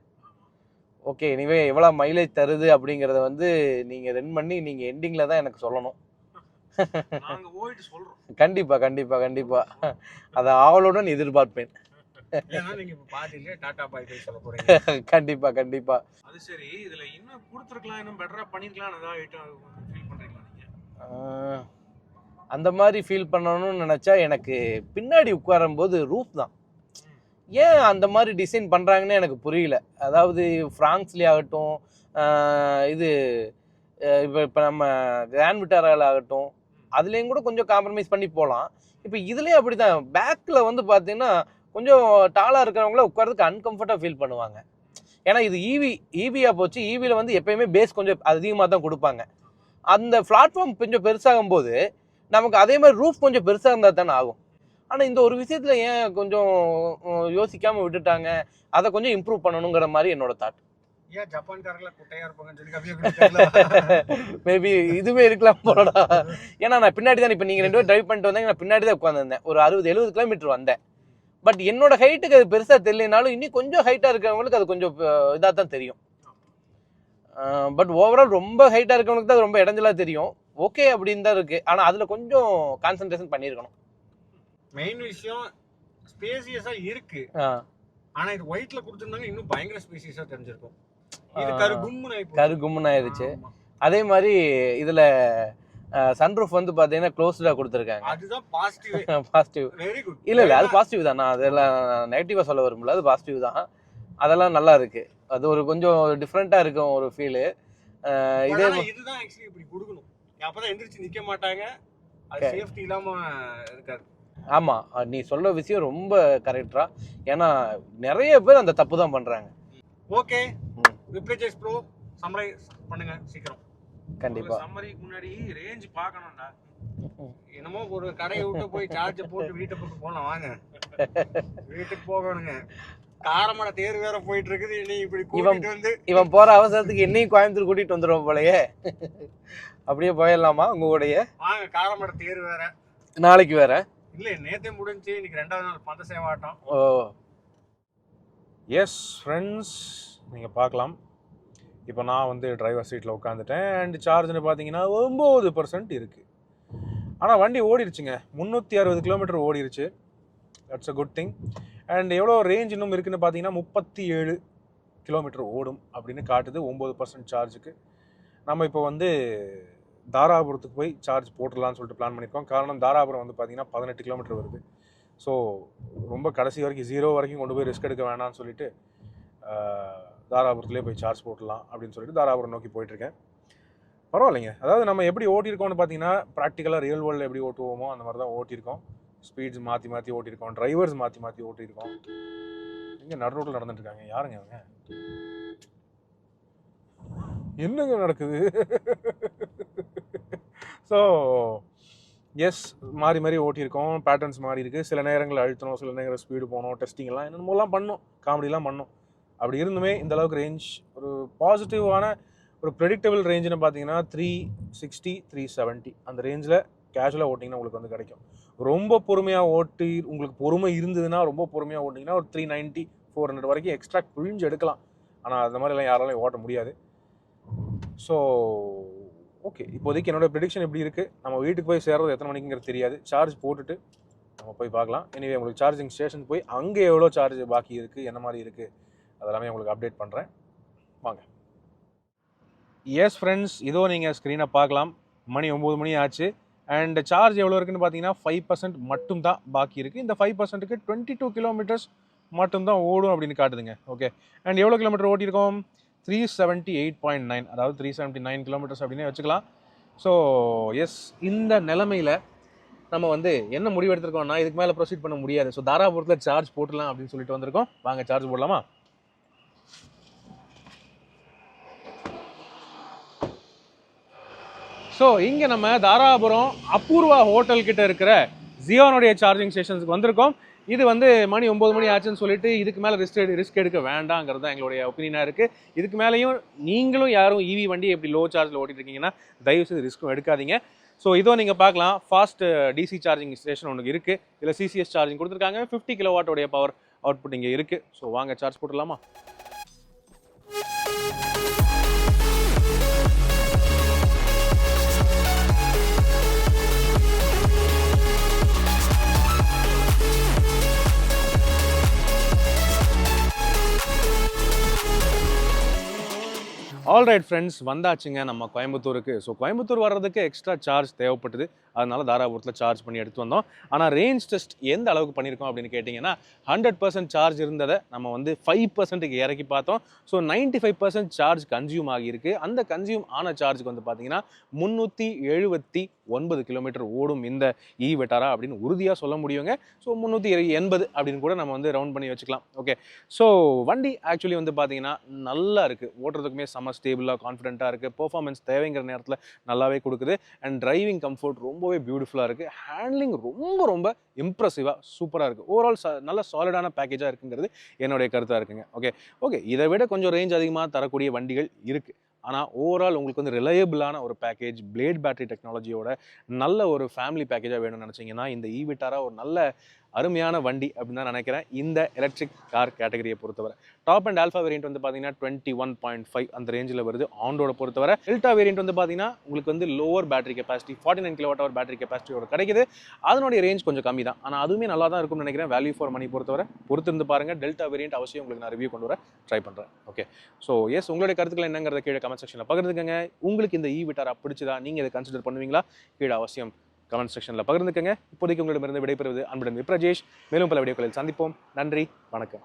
ஓகே, இனிவே எவ்வளோ மைலேஜ் தருது அப்படிங்கிறத வந்து நீங்கள் ரன் பண்ணி நீங்கள் எண்டிங்கில் தான் எனக்கு சொல்லணும். கண்டிப்பாக கண்டிப்பாக கண்டிப்பாக அதை ஆவலுடன் எதிர்பார்ப்பேன். கண்டிப்பா கண்டிப்பா. அது சரி, இதுல இன்னும் கொடுத்துருக்கலாம், இன்னும் பெட்டரா பண்ணிருக்கலாம், ஃபீல் பண்றீங்களா நீங்க? அந்த மாதிரி ஃபீல் பண்ணணும்னு நினைச்சா எனக்கு பின்னாடி உட்காரும் போது ரூஃப் தான். ஏன் அந்த மாதிரி டிசைன் பண்றாங்கன்னு எனக்கு புரியல. அதாவது ஃப்ராங்க்ஸ்லி ஆகட்டும், இது இப்போ நம்ம கிராண்ட் விட்டாரால் ஆகட்டும், அதுலேயும் கூட கொஞ்சம் காம்ப்ரமைஸ் பண்ணி போகலாம். இப்போ இதுலேயும் அப்படி தான். பேக்கில் வந்து பார்த்தீங்கன்னா கொஞ்சம் டாலாக இருக்கிறவங்கள உட்காரதுக்கு அன்கம்ஃபர்ட்டாக ஃபீல் பண்ணுவாங்க. ஏன்னா இது ஈவியாக போச்சு. ஈவியில் வந்து எப்பயுமே பேஸ் கொஞ்சம் அதிகமாக தான் கொடுப்பாங்க. அந்த பிளாட்ஃபார்ம் கொஞ்சம் பெருசாகும் போது நமக்கு அதே மாதிரி ரூஃப் கொஞ்சம் பெருசாக இருந்தால் தானே ஆகும். ஆனால் இந்த ஒரு விஷயத்தில் ஏன் கொஞ்சம் யோசிக்காமல் விட்டுட்டாங்க, அதை கொஞ்சம் இம்ப்ரூவ் பண்ணணுங்கிற மாதிரி என்னோட தாட். ஏன் ஜப்பான்காரங்கள குட்டையா இருப்பாங்கன்னு சொல்லி மேபி இதுவே இருக்கலாம் போலடா. ஏன்னா நான் பின்னாடி தான், இப்போ நீங்கள் 2 பேரும் டிரைவ் பண்ணிட்டு வந்தாங்க, நான் பின்னாடி தான் உட்காந்துருந்தேன். ஒரு 60-70 கிலோமீட்டர் வந்தேன். பட் என்னோட ஹைட்டுக்கு அது பெருசாக தெரியலனாலும் இன்னும் கொஞ்சம் ஹைட்டாக இருக்கிறவங்களுக்கு அது கொஞ்சம் இதாக தான் தெரியும். பட் ஓவரால் ரொம்ப ஹைட்டாக இருக்கிறவங்களுக்கு தான் அது ரொம்ப இடைஞ்சலாக தெரியும். ஓகே அப்படின்னு தான் இருக்குது. ஆனால் அதில் கொஞ்சம் கான்சன்ட்ரேஷன் பண்ணியிருக்கணும். மெயின் விஷயம் ஸ்பேசியஸாக இருக்கு. ஆனால் இது ஒயிட்ல கொடுத்துருந்தாங்க இன்னும் பயங்கர ஸ்பேசியஸாக தெரிஞ்சிருக்கும். இது கருகும்னு ஆயிடுச்சு. அதே மாதிரி இதில் சன்ரூஃப் வந்து பார்த்தீங்கன்னா க்ளோஸ்டாக கொடுத்துருக்காங்க. அதுதான் பாசிட்டிவ். பாசிட்டிவ். Very good. இல்லை அது பாசிட்டிவ் தான். நான் அதெல்லாம் நெகட்டிவாக சொல்ல வரும்ல, அது பாசிட்டிவ் தான். அதெல்லாம் நல்லா இருக்கு. அது ஒரு கொஞ்சம் டிஃப்ரெண்ட்டாக இருக்கும் ஒரு ஃபீலு. இதுதான் ஆக்சுவலி இப்படி கொடுக்கணும். அப்பதான் எந்திரிச்சு நிற்க மாட்டாங்க, அது சேஃப்டி இல்லாமல் இருக்காது. ஆமாம், நீ சொல்கிற விஷயம் ரொம்ப கரெக்டா. ஏன்னா நிறைய பேர் அந்த தப்பு தான் பண்ணுறாங்க. ஓகே, விப்ரஜேஷ் ப்ரோ சம்மரைஸ் பண்ணுங்க சீக்கிரம். கண்டிப்பா. சம்மரிக்கு முன்னாடி ரேஞ்ச் பார்க்கணும்டா. என்னமோ ஒரு கடையை விட்டு போய் சார்ஜ் போட்டு வீட்டை போட்டு போகலாம். வாங்க வீட்டுக்கு போகணுங்க. காரமட தேர் வேற போயிட்டு இருக்குது. இப்படி கூட்டிட்டு வந்து இவன் போற அவசரத்துக்கு என்னையும் கோயம்புத்தூர் கூட்டிட்டு வந்துடுவோம் போலயே. அப்படியே போயிடலாமா உங்க கூடயே? வாங்க, காரமட தேர் வேற நாளைக்கு வேற இல்ல, நேத்தே முடிஞ்சு, இன்னைக்கு 2வது நாள் பந்த சேவாட்டம். ஓ எஸ் ஃப்ரெண்ட்ஸ், நீங்கள் பார்க்கலாம். இப்போ நான் வந்து டிரைவர் சீட்டில் உட்காந்துட்டேன். அண்ட் சார்ஜ்னு பார்த்தீங்கன்னா 9% இருக்குது. ஆனால் வண்டி ஓடிடுச்சுங்க. 360 கிலோமீட்டர் ஓடிடுச்சு. That's a good thing. And எவ்வளோ ரேஞ்ச் இன்னும் இருக்குதுன்னு பார்த்தீங்கன்னா 37 கிலோமீட்டர் ஓடும் அப்படின்னு காட்டுது 9% சார்ஜுக்கு. நம்ம இப்போ வந்து தாராபுரத்துக்கு போய் சார்ஜ் போட்டுடலான்னு சொல்லிட்டு பிளான் பண்ணியிருக்கோம். காரணம் தாராபுரம் வந்து பார்த்தீங்கன்னா 18 கிலோமீட்டர் வருது. ஸோ ரொம்ப கடைசி வரைக்கும் 0 வரைக்கும் கொண்டு போய் ரிஸ்க் எடுக்க வேணாம்னு சொல்லிட்டு தாராபுரத்துலேயே போய் சார்ஜ் போட்டுடலாம் அப்படின்னு சொல்லிட்டு தாராபுரம் நோக்கி போயிட்டுருக்கேன். பரவாயில்லைங்க. அதாவது நம்ம எப்படி ஓட்டியிருக்கோம்னு பார்த்தீங்கன்னா ப்ராக்டிக்கலாக ரியல் வேர்ல்டில் எப்படி ஓட்டுவோமோ அந்த மாதிரி தான் ஓட்டியிருக்கோம். ஸ்பீட்ஸ் மாற்றி மாற்றி ஓட்டியிருக்கோம், டிரைவர்ஸ் மாற்றி மாற்றி ஓட்டியிருக்கோம். இங்கே நடு ரோட்டில் நடந்துட்டுருக்காங்க. யாருங்க அவங்க? என்னங்க நடக்குது? ஸோ எஸ், மாறி மாறி ஓட்டியிருக்கோம். பேட்டர்ன்ஸ் மாறி இருக்குது. சில நேரங்களில் அழுத்தணும், சில நேரங்கள் ஸ்பீடு போகணும், டெஸ்டிங்லாம் என்னென்னமோலாம் பண்ணோம், காமெடிலாம் பண்ணோம். அப்படி இருந்துமே இந்த அளவுக்கு ரேஞ்ச் ஒரு பாசிட்டிவான ஒரு ப்ரெடிக்டபிள் ரேஞ்சுன்னு பார்த்தீங்கன்னா 360 370 அந்த ரேஞ்சில் கேஷுவலாக ஓட்டிங்கன்னா உங்களுக்கு வந்து கிடைக்கும். ரொம்ப பொறுமையாக ஓட்டி உங்களுக்கு பொறுமை இருந்ததுன்னா ரொம்ப பொறுமையாக ஓட்டிங்கன்னா ஒரு 390 400 வரைக்கும் எக்ஸ்ட்ரா புழிஞ்சு எடுக்கலாம். ஆனால் அந்த மாதிரிலாம் யாராலையும் ஓட்ட முடியாது. ஸோ ஓகே, இப்போதைக்கு என்னோட ப்ரெடிக்ஷன் எப்படி இருக்குது. நம்ம வீட்டுக்கு போய் சேர்றது எத்தனை மணிக்குங்கிறது தெரியாது. சார்ஜ் போட்டுட்டு நம்ம போய் பார்க்கலாம். எனிவே உங்களுக்கு சார்ஜிங் ஸ்டேஷன் போய் அங்கே எவ்வளோ சார்ஜ் பாக்கி இருக்குது, என்ன மாதிரி இருக்குது, அதெல்லாமே உங்களுக்கு அப்டேட் பண்ணுறேன். வாங்க. எஸ் ஃப்ரெண்ட்ஸ், இதோ நீங்கள் ஸ்க்ரீனை பார்க்கலாம். மணி 9 மணி ஆச்சு. அண்ட் சார்ஜ் எவ்வளோ இருக்குன்னு பார்த்தீங்கன்னா 5% மட்டும் தான் பாக்கி இருக்குது. இந்த 5%க்கு 22 கிலோமீட்டர்ஸ் மட்டும்தான் ஓடும் அப்படின்னு காட்டுதுங்க. ஓகே, அண்ட் எவ்வளோ கிலோமீட்டர் ஓட்டியிருக்கோம்? 378.9, அதாவது 379 கிலோமீட்டர்ஸ் அப்படின்னே வச்சுக்கலாம். ஸோ எஸ், இந்த நிலைமையில் நம்ம வந்து என்ன முடிவு எடுத்திருக்கோம்னா, இதுக்கு மேலே ப்ரொசீட் பண்ண முடியாது. ஸோ தாராபுரத்தில் சார்ஜ் போட்டுடலாம் அப்படின்னு சொல்லிட்டு வந்திருக்கோம். வாங்க சார்ஜ் போடலாமா? ஸோ இங்கே நம்ம தாராபுரம் அபூர்வா ஹோட்டல் கிட்ட இருக்கிற ஜியோனுடைய சார்ஜிங் ஸ்டேஷன்ஸுக்கு வந்திருக்கோம். இது வந்து மணி 9 மணி ஆச்சுன்னு சொல்லிட்டு இதுக்கு மேலே ரிஸ்க் எடுக்க வேண்டாங்கிறது தான் எங்களுடைய ஒப்பீனியனாக இருக்குது. இதுக்கு மேலேயும் நீங்களும் யாரும் இவி வண்டி எப்படி லோ சார்ஜில் ஓட்டிட்டு இருக்கீங்கன்னா தயவுசெய்து ரிஸ்க்கும் எடுக்காதீங்க. ஸோ இதோ நீங்கள் பார்க்கலாம், ஃபாஸ்ட் டிசி சார்ஜிங் ஸ்டேஷன் ஒன்று இருக்குது. இதில் சிசிஎஸ் சார்ஜிங் கொடுத்துருக்காங்க. 50 கிலோவாட்டோடைய பவர் அவுட்புட் இங்கே இருக்குது. ஸோ வாங்க சார்ஜ் போட்டுடலாமா? ஆல்ரைட் ஃப்ரெண்ட்ஸ், வந்தாச்சுங்க நம்ம கோயம்புத்தூருக்கு. ஸோ கோயம்புத்தூர் வர்றதுக்கு எக்ஸ்ட்ரா சார்ஜ் தேவைப்பட்டது. அதனால தாராபுரத்தில் சார்ஜ் பண்ணி எடுத்து வந்தோம். ஆனால் ரேஞ்ச் டெஸ்ட் எந்த அளவுக்கு பண்ணியிருக்கோம் அப்படின்னு கேட்டிங்கன்னா, 100% சார்ஜ் இருந்ததை நம்ம வந்து 5%க்கு இறக்கி பார்த்தோம். ஸோ 95% சார்ஜ் கன்சியூம் ஆகியிருக்கு. அந்த கன்சியூம் ஆன சார்ஜுக்கு வந்து பார்த்தீங்கன்னா 379 கிலோமீட்டர் ஓடும் இந்த இ வெட்டாரா அப்படின்னு உறுதியாக சொல்ல முடியுங்க. ஸோ 380 அப்படின்னு கூட நம்ம வந்து ரவுண்ட் பண்ணி வச்சுக்கலாம். ஓகே, ஸோ வண்டி ஆக்சுவலி வந்து பார்த்தீங்கன்னா நல்லா இருக்குது. ஓட்டுறதுக்குமே செம்ம ஸ்டேபிளாக கான்ஃபிடென்ட்டாக இருக்குது. பெர்ஃபார்மன்ஸ் தேவைங்கிற நேரத்தில் நல்லாவே கொடுக்குது. அண்ட் டிரைவிங் கம்ஃபர்ட் ரொம்பவே பியூட்டிஃபுல்லாக இருக்குது. ஹேண்ட்லிங் ரொம்ப இம்ப்ரெசிவாக சூப்பராக இருக்குது. ஓவரால் நல்ல சாலிடான பேக்கேஜாக இருக்குங்கிறது என்னுடைய கருத்தாக இருக்குங்க. ஓகே, இதை விட கொஞ்சம் ரேஞ்ச் அதிகமாக தரக்கூடிய வண்டிகள் இருக்குது. ஆனால் ஓவரால் உங்களுக்கு வந்து ரிலையபிளான ஒரு பேக்கேஜ், பிளேட் பேட்டரி டெக்னாலஜியோட நல்ல ஒரு ஃபேமிலி பேக்கேஜாக வேணும்னு நினச்சிங்கன்னா இந்த இ விட்டாரா ஒரு நல்ல அருமையான வண்டி அப்படின்னு தான் நினைக்கிறேன். இந்த எலக்ட்ரிக் கார் கேட்டகரியை பொறுத்தவரை டாப் அண்ட் ஆல்ஃபா வேரியன்ட் வந்து பார்த்தீங்கன்னா 21.5 அந்த ரேஞ்சில் வருது ஆண்டோட பொறுத்தவரை. டெல்டா வேரியன்ட் வந்து பார்த்தீங்கன்னா உங்களுக்கு வந்து lower battery capacity 49 kilowatt battery கெப்பாசிட்டியோட கிடைக்குது. அதனுடைய ரேஞ்ச் கொஞ்சம் கம்மி தான், ஆனால் அதுவுமே நல்லா தான் இருக்கும்னு நினைக்கிறேன். வேல்யூ ஃபார் மணி பொறுத்தவரை பொறுத்திருந்து பாருங்கள். டெல்டா வேரியன்ட் அவசியம் உங்களுக்கு நான் ரிவ்யூ கொண்டு வர ட்ரை பண்ணுறேன். ஓகே, ஸோ எஸ், உங்களுடைய கருத்துக்கள் என்னங்கிறத கீழே கமெண்ட் செக்ஷனில் பகிர்ந்துக்கங்க. உங்களுக்கு இந்த இ விட்டாரா பிடிச்சதா, நீங்கள் இதை கன்சிடர் பண்ணுவீங்களா? கீழே அவசியம் கமெண்ட் செக்ஷனில் பகிர்ந்துக்கங்க. இப்போதைக்கு உங்களிடமிருந்து விடைபெறுவது அன்புடன் விப்ரஜேஷ். மேலும் பல வீடியோக்களில் சந்திப்போம். நன்றி, வணக்கம்.